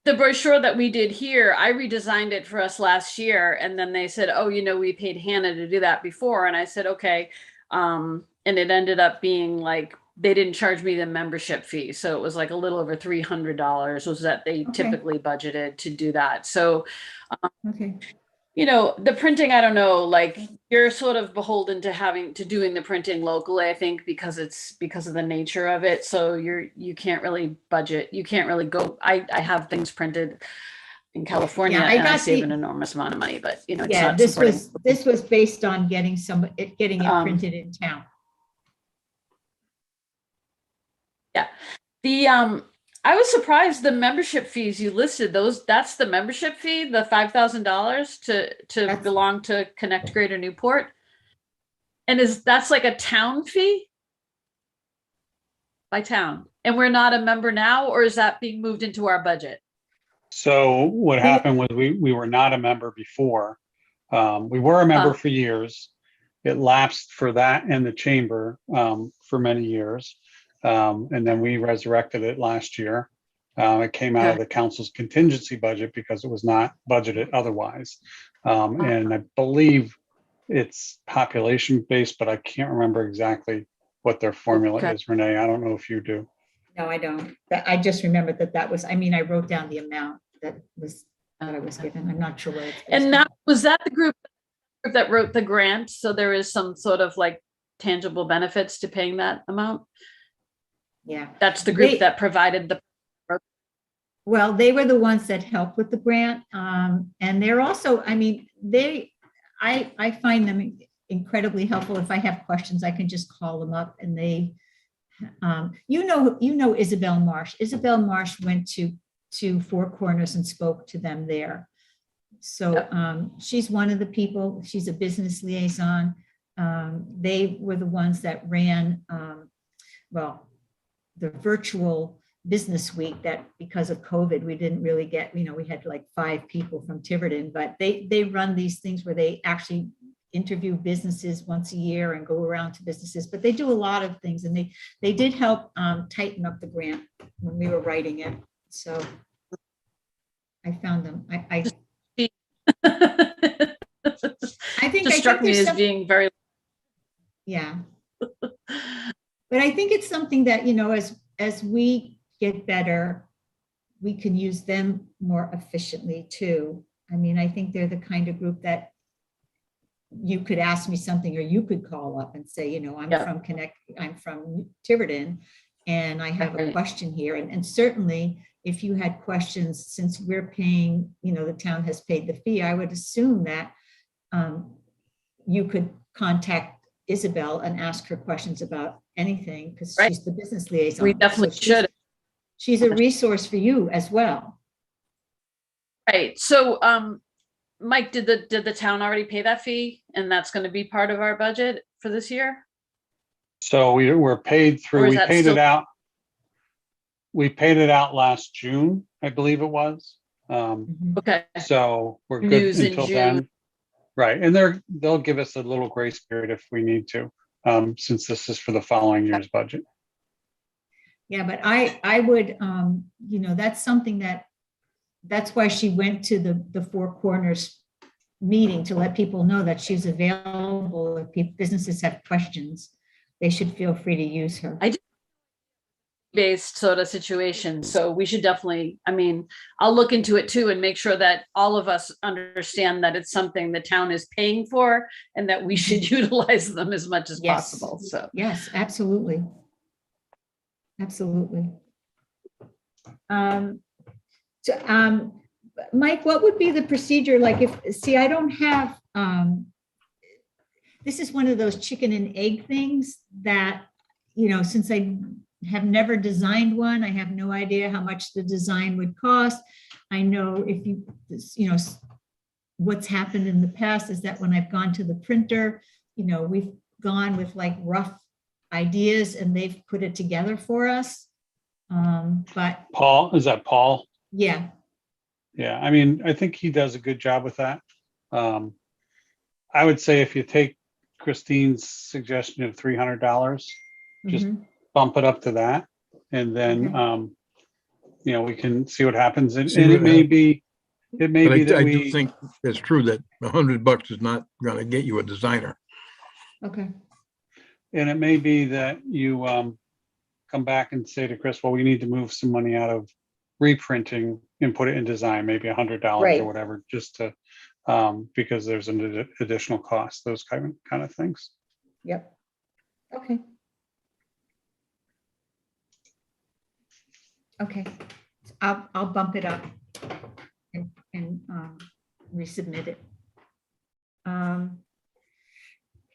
the brochure that we did here, I redesigned it for us last year, and then they said, "Oh, you know, we paid Hannah to do that before," and I said, "Okay," and it ended up being like they didn't charge me the membership fee, so it was like a little over $300 was that they Okay. typically budgeted to do that. So Okay. you know, the printing, I don't know, like you're sort of beholden to doing the printing locally, I think, because of the nature of it. So you can't really budget. You can't really go. I have things printed in California Yeah, and I save an enormous amount of money, but you know, it's Yeah, not this supporting. was based on getting it printed in town. Yeah. The I was surprised the membership fees you listed, that's the membership fee, the $5,000 to That's- belong to Connect Greater Newport. And that's like a town fee? By town. And we're not a member now, or is that being moved into our budget? So what happened was we were not a member before. We were a member for years. It lapsed for that and the chamber for many years. And then we resurrected it last year. It came out of the council's contingency budget because it was not budgeted otherwise. And I believe it's population based, but I can't remember exactly what their formula is. Renee, I don't know if you do. No, I don't. I just remembered that was, I mean, I wrote down the amount that I was given. I'm not sure what it's. based And on. was that the group that wrote the grant? So there is some sort of like tangible benefits to paying that amount? Yeah. That's the group They- that provided the. Well, they were the ones that helped with the grant. And they're also, I mean, I find them incredibly helpful. If I have questions, I can just call them up and they, you know, Isabel Marsh. Isabel Marsh went to Four Corners and spoke to them there. So she's one of the people, she's a business liaison. They were the ones that ran, the virtual business week that because of COVID, we didn't really get, you know, we had like 5 people from Tiverton, but they run these things where they actually interview businesses once a year and go around to businesses, but they do a lot of things. And they did help tighten up the grant when we were writing it. So I found them. I think Just struck me there's as being very. Yeah. But I think it's something that, you know, as we get better, we can use them more efficiently too. I mean, I think they're the kind of group that you could ask me something or you could call up and say, you know, I'm from Tiverton and I have a question here. And certainly if you had questions, since we're paying, you know, the town has paid the fee, I would assume that you could contact Isabel and ask her questions about anything because she's the business liaison. We definitely should. She's a resource for you as well. Right. So, Mike, did the town already pay that fee? And that's going to be part of our budget for this year? So we were paid through, we paid it out. We paid it out last June, I believe it was. Okay. So we're good News in until June. then. Right. And they'll give us a little grace period if we need to, since this is for the following year's budget. Yeah, but I would, you know, that's something that's why she went to the Four Corners meeting to let people know that she's available. If businesses have questions, they should feel free to use her. based sort of situation. So we should definitely, I mean, I'll look into it too and make sure that all of us understand that it's something the town is paying for and that we should utilize them as much as Yes. possible. So Yes, absolutely. Absolutely. Mike, what would be the procedure like if, see, I don't have, this is one of those chicken and egg things that, you know, since I have never designed one, I have no idea how much the design would cost. I know if you know, what's happened in the past is that when I've gone to the printer, you know, we've gone with like rough ideas and they've put it together for us. But Paul, is that Paul? yeah, Yeah, I mean, I think he does a good job with that. I would say if you take Christine's suggestion of $300, just mhm, bump it up to that. And then, Okay. you know, we can see what happens. And See and what it may be, But that I do we, think it's true that $100 is not gonna get you a designer. okay, and it may be that you come back and say to Chris, well, we need to move some money out of reprinting and put it in design, maybe $100 Right. or whatever, just to, because there's an additional cost, those kind of things. yep, okay. Okay, I'll bump it up and resubmit it.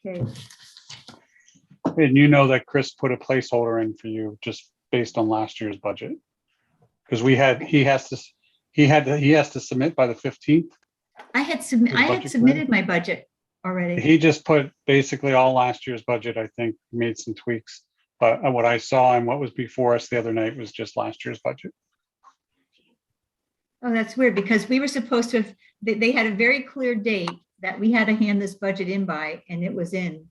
Okay, And you know that Chris put a placeholder in for you just based on last year's budget. Because he has to submit by the 15th. I had The budget submitted my budget already. He just put basically all last year's budget, I think, made some tweaks. But what I saw and what was before us the other night was just last year's budget. Oh, that's weird because we were supposed to have, they had a very clear date that we had to hand this budget in by and it was in.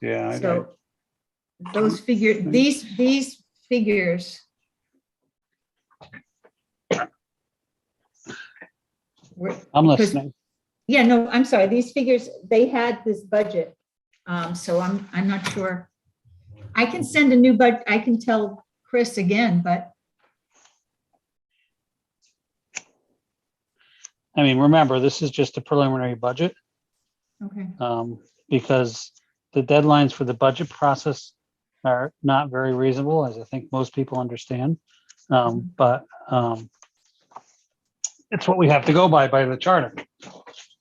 Yeah. So those figures, these figures. I'm because- listening. Yeah, no, I'm sorry. These figures, they had this budget. So I'm not sure. I can send a new budget. I can tell Chris again, but I mean, remember, this is just a preliminary budget, okay. because the deadlines for the budget process are not very reasonable, as I think most people understand. But it's what we have to go by the charter.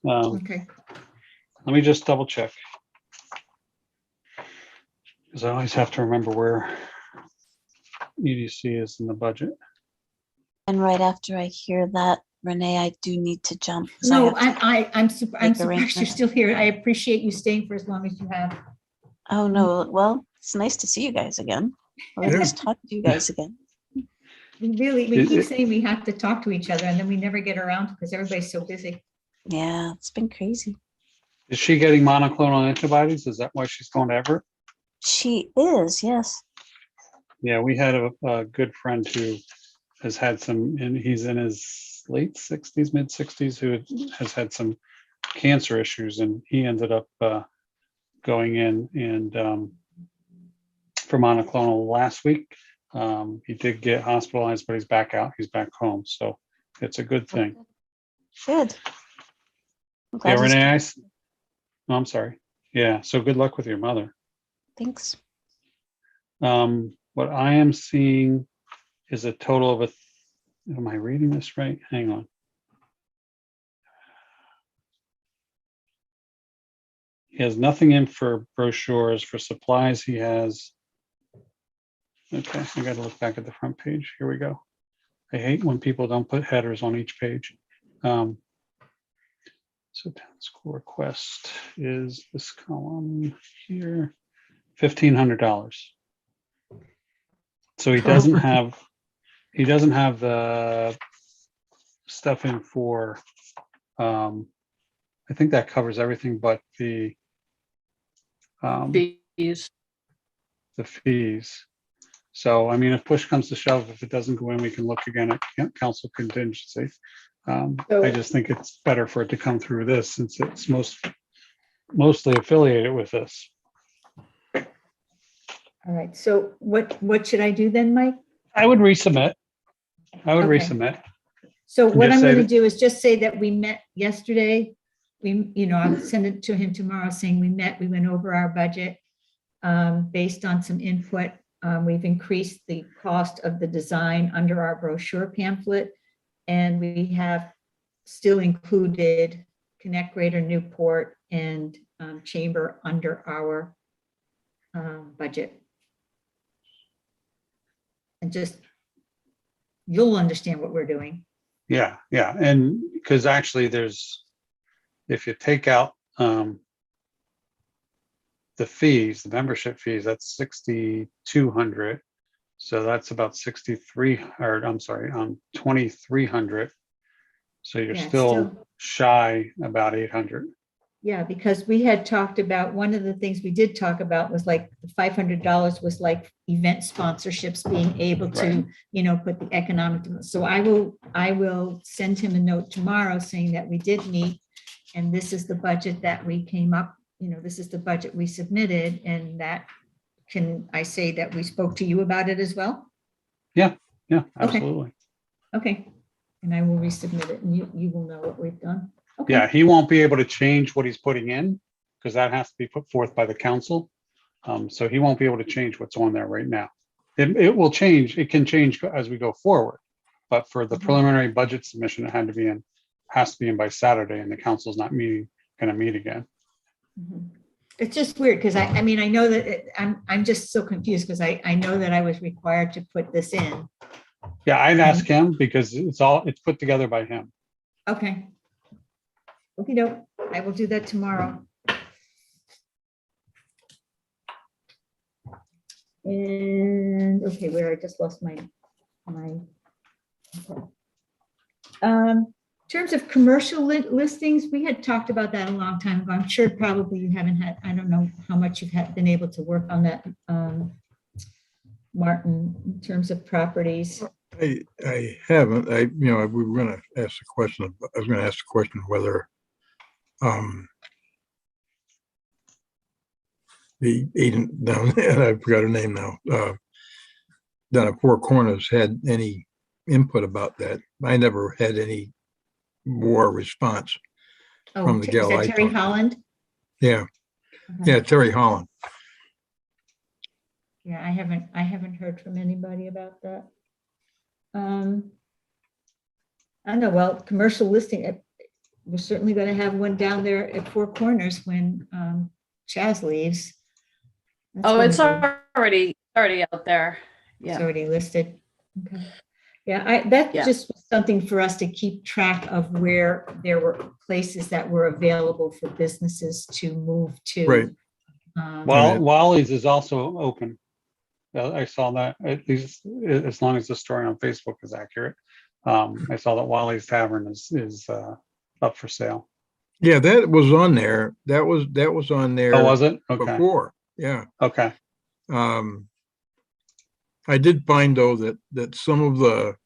Okay. Let me just double check. Because I always have to remember where EDC is in the budget. And right after I hear that, Renee, I do need to jump. 'cause I No, have to- I'm surprised you're arrangements. still here. I appreciate you staying for as long as you have. Oh, no. Well, it's nice to see you guys again. Or at Yeah. least talk to you guys again. We keep saying we have to talk to each other and then we never get around because everybody's so busy. Yeah, it's been crazy. Is she getting monoclonal antibodies? Is that why she's going to Everett? She is, yes. Yeah, we had a good friend who has had some, and he's in his late 60s, mid 60s, who has had some cancer issues, and he ended up going in and for monoclonal last week. He did get hospitalized, but he's back out. He's back home, so it's a good thing. Good. I'm Yeah, glad he's- Renee, no, I'm sorry. Yeah, so good luck with your mother. Thanks. What I am seeing is a total of am I reading this right? Hang on. He has nothing in for brochures. For supplies, he has. Okay, I gotta look back at the front page. Here we go. I hate when people don't put headers on each page. So town school request is this column here, $1,500. So he doesn't have the stuff in for, I think that covers everything but the fees. fees. So, I mean, if push comes to shove, if it doesn't go in, we can look again at council contingency. I just think it's better for it to come through this since it's mostly affiliated with this. All right, so what should I do then, Mike? I would resubmit. I would Okay. resubmit. So And what just I'm say gonna that- do is just say that we met yesterday. I'll send it to him tomorrow saying we met, we went over our budget. Based on some input, we've increased the cost of the design under our brochure pamphlet. And we have still included Connect Greater Newport and Chamber under our budget. And just, you'll understand what we're doing. Yeah, yeah. And because actually if you take out the fees, the membership fees, that's 6,200. So that's about 2,300. So you're Yeah, still shy about 800. Yeah, because we had talked about, one of the things we did talk about was like the $500 was like event sponsorships, being able to, put the economic. So I will send him a note tomorrow saying that we did meet and this is the budget that we came up, this is the budget we submitted, and that, can I say that we spoke to you about it as well? Yeah, absolutely. Okay, and I will resubmit it and you will know what we've done. Okay. Yeah, he won't be able to change what he's putting in because that has to be put forth by the council. So he won't be able to change what's on there right now. It will change. It can change as we go forward. But for the preliminary budget submission, it has to be in by Saturday, and the council's not going to meet again. Mhm. It's just weird because I mean, I know that I'm just so confused because I know that I was required to put this in. Yeah, I'd ask him because it's put together by him. Okay. Okay, no, I will do that tomorrow. And, okay, where I just lost my. Okay. In terms of commercial listings, we had talked about that a long time ago. I'm sure probably you haven't had, I don't know how much you've been able to work on that, Martin, in terms of properties. I haven't. We were going to ask the question. I was going to ask the question whether the agent down there, I forgot her name now, down at Four Corners had any input about that. I never had any more response Oh, from the is gal that I Terry talked to. Holland? Yeah, Okay. yeah, Terry Holland. Yeah, I haven't heard from anybody about that. I don't know, well, commercial listing, we're certainly going to have one down there at Four Corners when Chaz leaves. That's Oh, gonna it's be- already out there. It's Yeah. already listed. Okay. Yeah, that Yeah. just was something for us to keep track of, where there were places that were available for businesses to move to. Right. Well, Wally's is also open. I saw that, at least as long as the story on Facebook is accurate. I saw that Wally's Tavern is up for sale. Yeah, that was on there. That was on there. Oh, was it? Okay. Before. Yeah. Okay. I did find though that some of the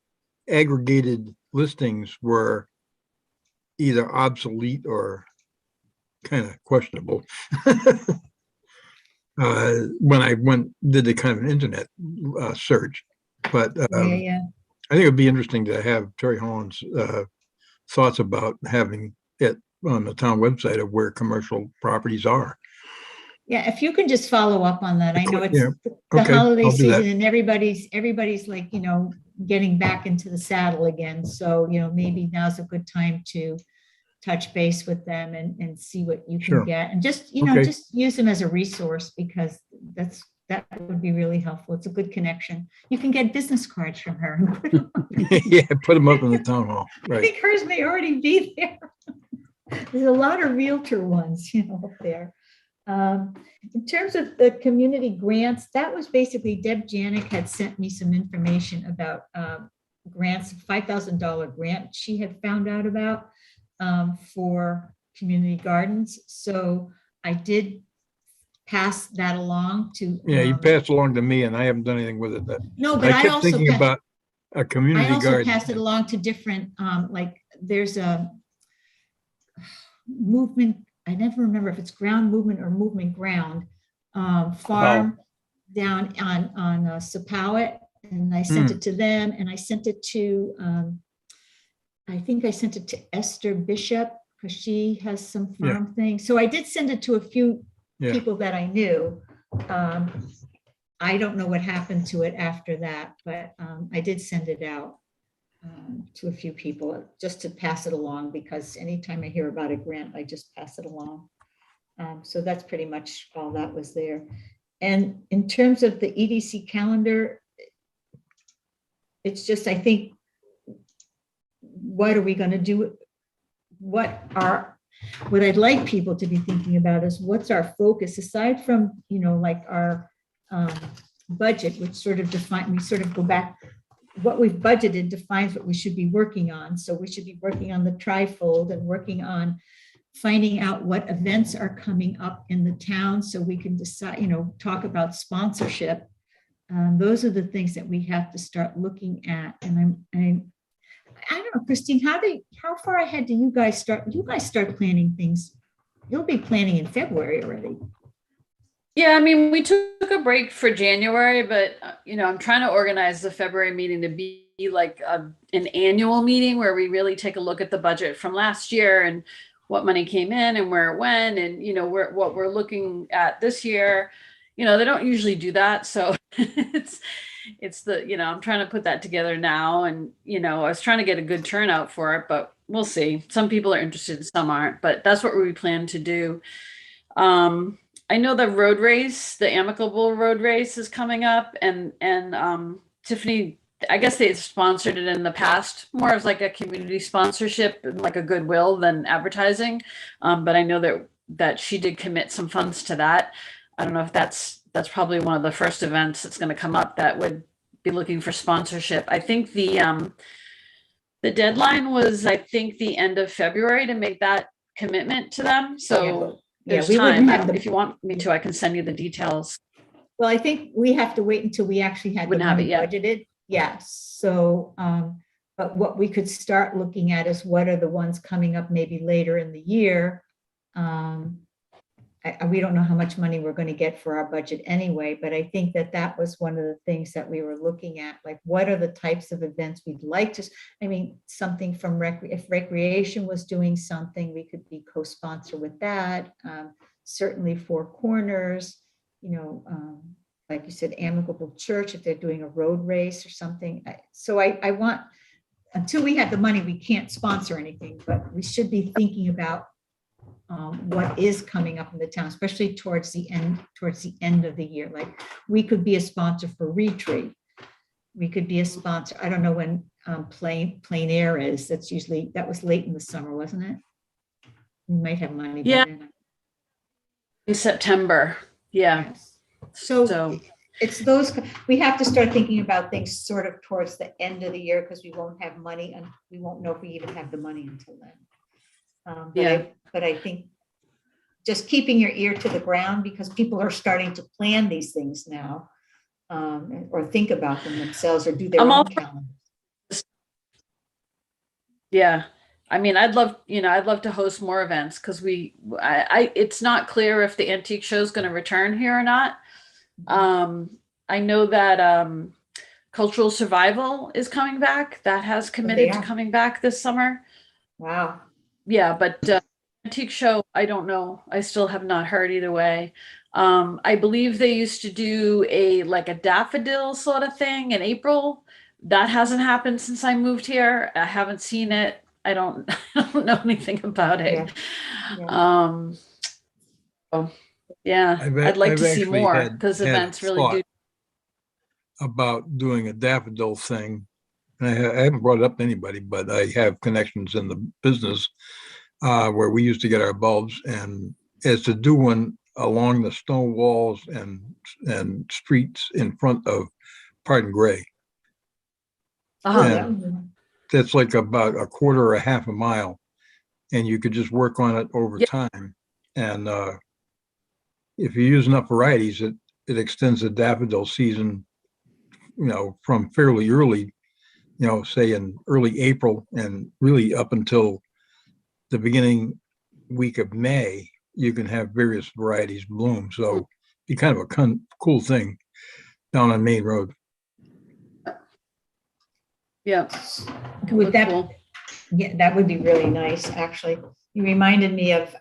aggregated listings were either obsolete or kind of questionable. When I did the kind of an internet search, but Yeah. I think it'd be interesting to have Terry Holland's thoughts about having it on the town website of where commercial properties are. Yeah, if you can just follow up on that. I know it's Yeah. the Okay, holiday I'll do that. season and everybody's like, getting back into the saddle again. So, maybe now's a good time to touch base with them and see what you can Sure. get. And just, Okay. just use them as a resource, because that would be really helpful. It's a good connection. You can get business cards from her. And put them up. Yeah, put them up in the town hall. I Right. think hers may already be there. There's a lot of realtor ones, up there. In terms of the community grants, that was basically Deb Janick had sent me some information about grants, $5,000 grant she had found out about for community gardens. So I did pass that along to. Yeah, you passed along to me and I haven't done anything with it. No, but I kept also thinking about a community I also garden. passed it along to different, like there's a movement. I never remember if it's ground movement or movement ground farm. down on Sepauwett, and I sent it to them, and I sent it to, I think I sent it to Esther Bishop, because she has some Yeah. farm things. So I did send it to a few Yeah. people that I knew. I don't know what happened to it after that, but I did send it out to a few people just to pass it along, because anytime I hear about a grant, I just pass it along. So that's pretty much all that was there. And in terms of the EDC calendar, it's just, I think, what are we going to do? What I'd like people to be thinking about is what's our focus, aside from, like our budget, which sort of we sort of go back, what we've budgeted defines what we should be working on. So we should be working on the trifold and working on finding out what events are coming up in the town so we can decide, talk about sponsorship. Those are the things that we have to start looking at. And I don't know, Christine, how far ahead do you guys start? You guys start planning things. You'll be planning in February already. Yeah, I mean, we took a break for January, but I'm trying to organize the February meeting to be like an annual meeting where we really take a look at the budget from last year and what money came in and where it went, and what we're looking at this year. They don't usually do that, so it's the I'm trying to put that together now, and I was trying to get a good turnout for it, but we'll see. Some people are interested, some aren't, but that's what we plan to do. I know the road race, the amicable road race, is coming up, and Tiffany, I guess they've sponsored it in the past, more as like a community sponsorship and like a goodwill than advertising. But I know that she did commit some funds to that. I don't know if that's probably one of the first events that's going to come up that would be looking for sponsorship. I think the deadline was, I think, the end of February to make that commitment to them. So there's we wouldn't time. have If you want me to, I can send you the details. Well, I think we have to wait until we actually had the Wouldn't have money it yet. budgeted. Yes. So, but what we could start looking at is what are the ones coming up maybe later in the year. We don't know how much money we're going to get for our budget anyway, but I think that was one of the things that we were looking at, like what are the types of events we'd like to, something from if recreation was doing something, we could be co-sponsor with that. Certainly Four Corners, like you said, Amicable Church, if they're doing a road race or something. So I want, until we have the money, we can't sponsor anything, but we should be thinking about what is coming up in the town, especially towards the end of the year. Like we could be a sponsor for Retreat. We could be a sponsor. I don't know when Plain Air is. That was late in the summer, wasn't it? We might have money. Yeah. By then. In September. Yeah. Yes. So it's those, we have to start thinking about things sort of towards the end of the year, because we won't have money and we won't know if we even have the money until then. But I think just keeping your ear to the ground, because people are starting to plan these things now, or think about them themselves, or do their own calendars. Yeah. I mean, I'd love to host more events, because it's not clear if the antique show is going to return here or not. I know that Cultural Survival is coming back. That has committed to coming back this summer. Wow. Yeah, but antique show, I don't know. I still have not heard either way. I believe they used to do a daffodil sort of thing in April. That hasn't happened since I moved here. I haven't seen it. I don't know anything about it. Yeah. I'd like to see more, because events really do. About doing a daffodil thing. And I haven't brought it up to anybody, but I have connections in the business where we used to get our bulbs, and it's to do one along the stone walls and streets in front of Pardon Gray. And that's like about a quarter or a half a mile, and you could just work on it over time. And if you use enough varieties, it extends the daffodil season, from fairly early, say in early April, and really up until the beginning week of May, you can have various varieties bloom. So be kind of a cool thing. down on Main Road. Yeah. Would that, Cool. yeah, that would be really nice, actually. You reminded me of,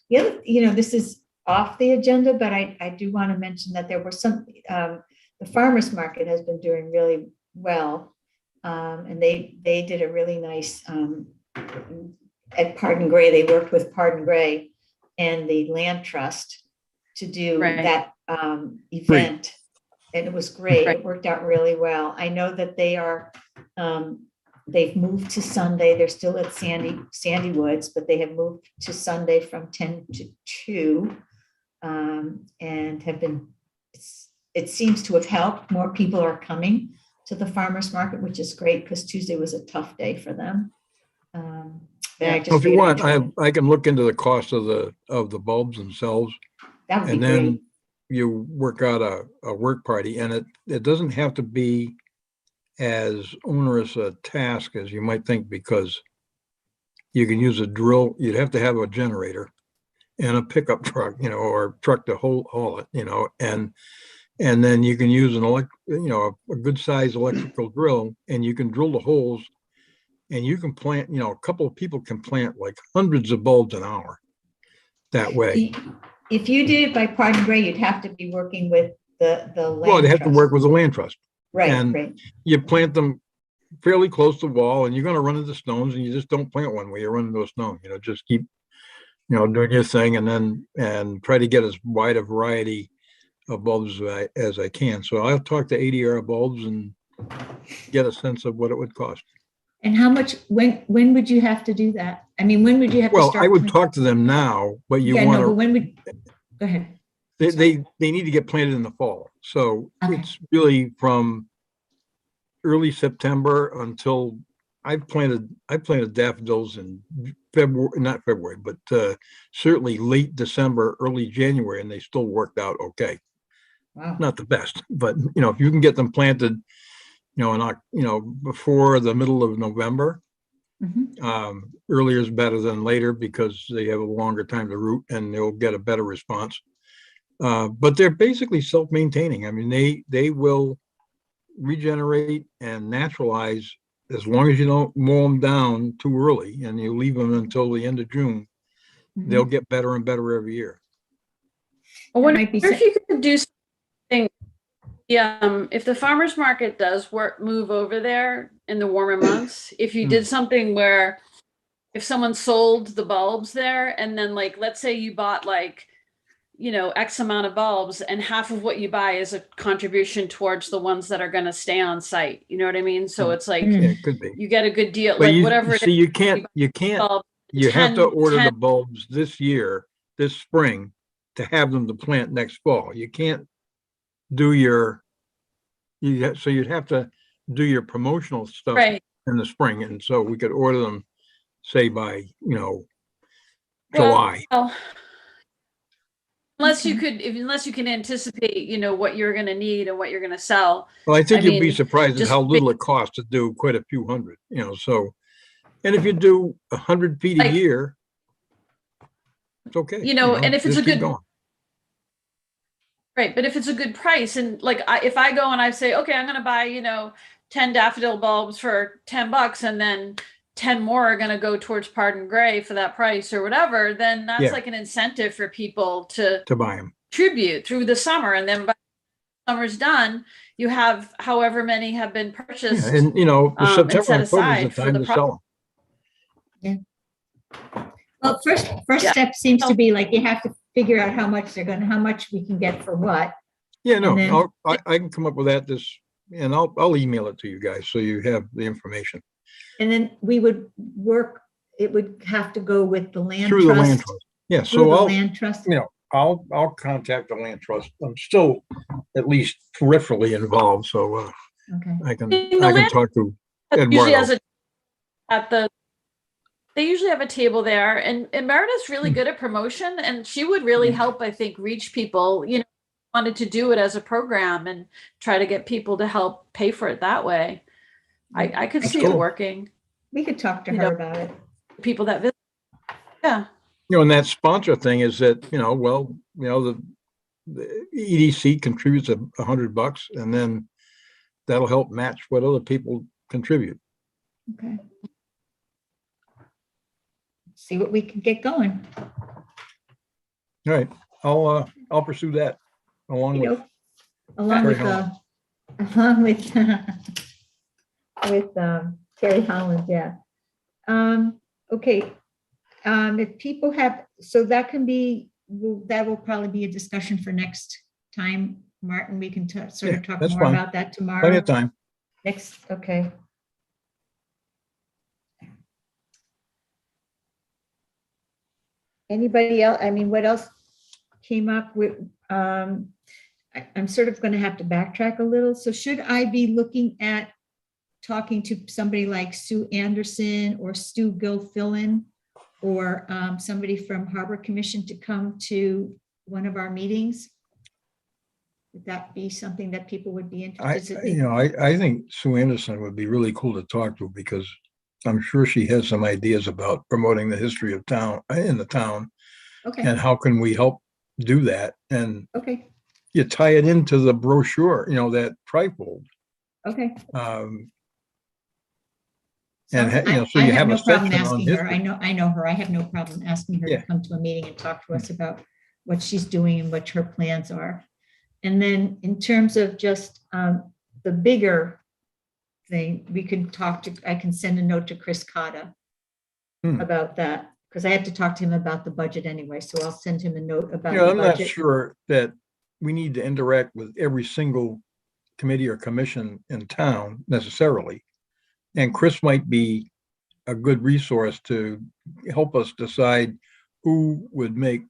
the other, this is off the agenda, but I do want to mention that there were some, the farmer's market has been doing really well. And they did a really nice, at Pardon Gray, they worked with Pardon Gray and the Land Trust to do Right. that event. And it was great. It worked out really well. I know that they are, they've moved to Sunday. They're still at Sandy Woods, but they have moved to Sunday from 10 to 2 and have been, it seems to have helped. More people are coming to the farmer's market, which is great because Tuesday was a tough day for them. But I just If you figured want, I can look into the cost of the bulbs themselves, that would be and then great. you work out a work party, and it doesn't have to be as onerous a task as you might think, because you can use a drill. You'd have to have a generator and a pickup truck, or truck to haul it, and then you can use a good size electrical drill, and you can drill the holes, and you can plant, a couple of people can plant like hundreds of bulbs an hour that way. If you did it by Pardon Gray, you'd have to be working with the land. Well, they have to trust. work with the land trust. Right, and right. You plant them fairly close to the wall, and you're going to run into stones, and you just don't plant one where you run into a stone. Just keep, doing your thing, and try to get as wide a variety of bulbs as I can. So I'll talk to ADR bulbs and get a sense of what it would cost. And how much, when would you have to do that? I mean, when would you have to Well, start? I would talk to them now, but you Yeah, want no, but to, when would, go ahead. they need to get planted in the fall. So Okay. it's really from early September until I planted daffodils in not February, but certainly late December, early January, and they still worked out okay. Wow. Not the best, but if you can get them planted, before the middle of November, Mhm. earlier is better than later because they have a longer time to root and they'll get a better response. But they're basically self-maintaining. I mean, they will regenerate and naturalize as long as you don't mow them down too early and you leave them until the end of June. Mhm. They'll get better and better every year. I wonder might be if you could do something. Yeah, if the farmer's market does move over there in the warmer months, if you did something where if someone sold the bulbs there, and then let's say you bought X amount of bulbs, and half of what you buy is a contribution towards the ones that are going to stay on site. You know what I mean? So it's Yeah, it could be. you get a good deal, But whatever it is. you can't, you have to order the bulbs this spring to have them to plant next fall. You can't do so you'd have to do your promotional stuff in the spring. And so we could order them, say by, July. Well, unless you can anticipate, what you're going to need and what you're going to sell. Well, I think you'd be mean, surprised at just how little it costs to do quite a few hundred, so, and if you do 100 feet a year, it's okay. And if it's just a keep good, going. right. But if it's a good price, and if I go and I say, okay, I'm going to buy, 10 daffodil bulbs for $10, and then 10 more are going to go towards Pardon Gray for that price or whatever, then that's like an incentive for people to buy them, contribute through the summer. And then by the summer's done, you have however many have been purchased. and and September, set October is aside the for time the to sell them. Well, first step seems to be you have to figure out how much we can get for what. Yeah, no, And then- I can come up with that and I'll email it to you guys so you have the information. And then we would work, it would have to go with the land Through trust. the land trust. Yeah, Through so the I'll, land trust. I'll contact the land trust. I'm still at least peripherally involved, so Okay. I can land talk to usually Eduardo. they usually have a table there, and Meredith's really good at promotion, and she would really help, I think, reach people, wanted to do it as a program and try to get people to help pay for it that way. I could see it cool. working. We could talk to her about it. People that visit. Yeah. And that sponsor thing is that, the EDC contributes $100, and then that'll help match what other people contribute. Okay. See what we can get going. All right, I'll pursue that along with. Along Terry with, Holland. along with, with Terry Holland, yeah. Okay, if people have, so that can be, that will probably be a discussion for next time. Martin, we can sort Yeah, of talk that's more fine. about that Plenty tomorrow. of time. Next, okay. Anybody else? I mean, what else came up with? I'm sort of going to have to backtrack a little. So should I be looking at talking to somebody like Sue Anderson or Stu Gilfillan or somebody from Harbor Commission to come to one of our meetings? Would that be something that people would be interested in? I think Sue Anderson would be really cool to talk to, because I'm sure she has some ideas about promoting the history of town in the town, Okay, and how can we help do that? And okay, you tie it into the brochure, that trifold. okay. And so I you have have a no problem section on asking her. history. I know her. I have no problem asking her Yeah. to come to a meeting and talk to us about what she's doing and what her plans are. And then in terms of just the bigger thing, we can I can send a note to Chris Cotta about that, because I have to talk to him about the budget anyway. So I'll send him a note about the I'm not budget. sure that we need to interact with every single committee or commission in town necessarily. And Chris might be a good resource to help us decide who would make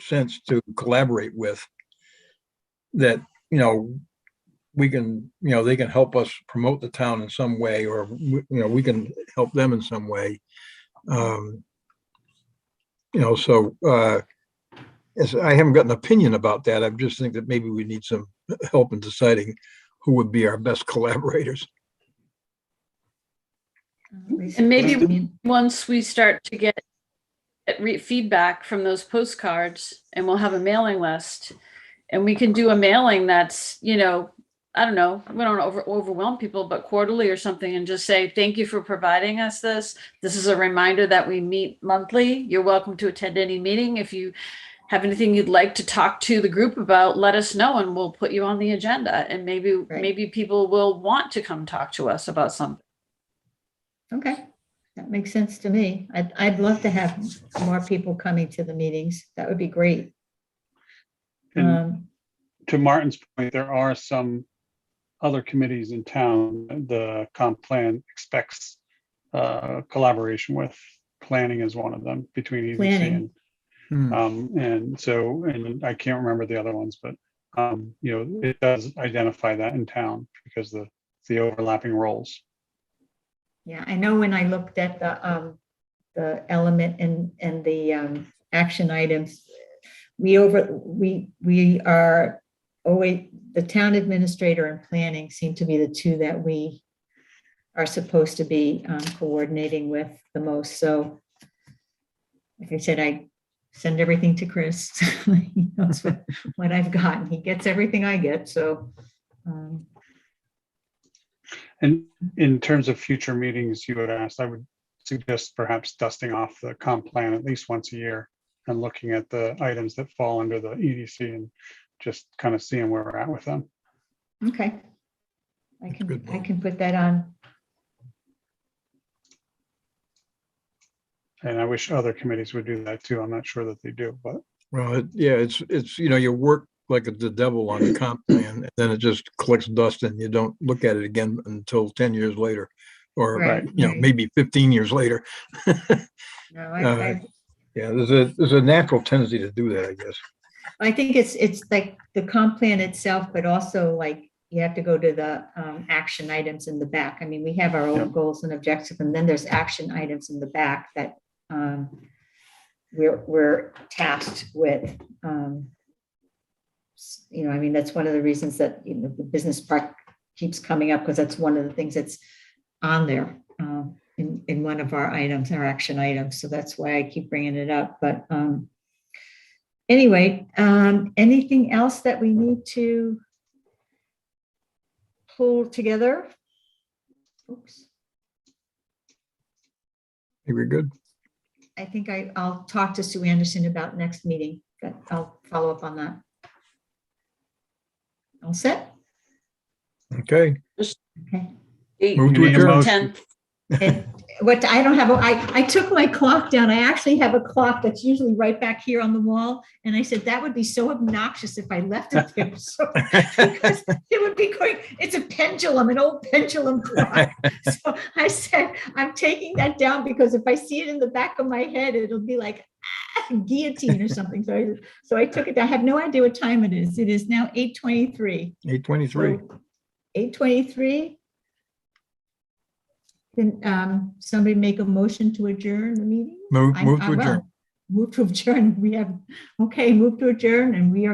sense to collaborate with, that, we can, they can help us promote the town in some way, or, we can help them in some way. So as I haven't got an opinion about that. I just think that maybe we need some help in deciding who would be our best collaborators. And maybe once we start to get feedback from those postcards, and we'll have a mailing list, and we can do a mailing that's, I don't know, we don't overwhelm people, but quarterly or something, and just say, thank you for providing us this. This is a reminder that we meet monthly. You're welcome to attend any meeting. If you have anything you'd like to talk to the group about, let us know and we'll put you on the agenda. And maybe people will want to come talk to us about something. Okay, that makes sense to me. I'd love to have more people coming to the meetings. That would be great. And to Martin's point, there are some other committees in town. The comp plan expects collaboration with. Planning is one of them, between EDC Planning. and I can't remember the other ones, but it does identify that in town because the overlapping roles. Yeah, I know when I looked at the element and the action items, we are always, the town administrator and planning seem to be the two that we are supposed to be coordinating with the most. So like I said, I send everything to Chris. He knows what I've gotten. He gets everything I get. So And in terms of future meetings, you had asked, I would suggest perhaps dusting off the comp plan at least once a year and looking at the items that fall under the EDC and just kind of seeing where we're at with them. okay, I can put that on. And I wish other committees would do that too. I'm not sure that they do, but. Well, it's you work like the devil on the comp plan, and then it just collects dust and you don't look at it again until 10 years later, or Right. maybe 15 years later. No, Yeah, there's a natural tendency to do that, I guess. I think it's like the comp plan itself, but also like you have to go to the action items in the back. I mean, we have our own goals and objectives, and then there's action items in the back that we're tasked with. I mean, that's one of the reasons that the business park keeps coming up, because that's one of the things that's on there in one of our items, our action items. So that's why I keep bringing it up. But Anyway, anything else that we need to pull together? Oops. I think we're good. I think I'll talk to Sue Anderson about next meeting. I'll follow up on that. All set? Okay. Okay. Move to We need a adjourn. motion. 10th. And what I don't have, I took my clock down. I actually have a clock that's usually right back here on the wall. And I said, that would be so obnoxious if I left it there. So, because it would be going, it's a pendulum, an old pendulum clock. So I said, I'm taking that down because if I see it in the back of my head, it'll be like guillotine or something. So I took it down. I have no idea what time it is. It is now 8:23. 8:23. 8:23. Can somebody make a motion to adjourn the meeting? Move I to will. adjourn. Move to adjourn. We have, okay, move to adjourn, and we are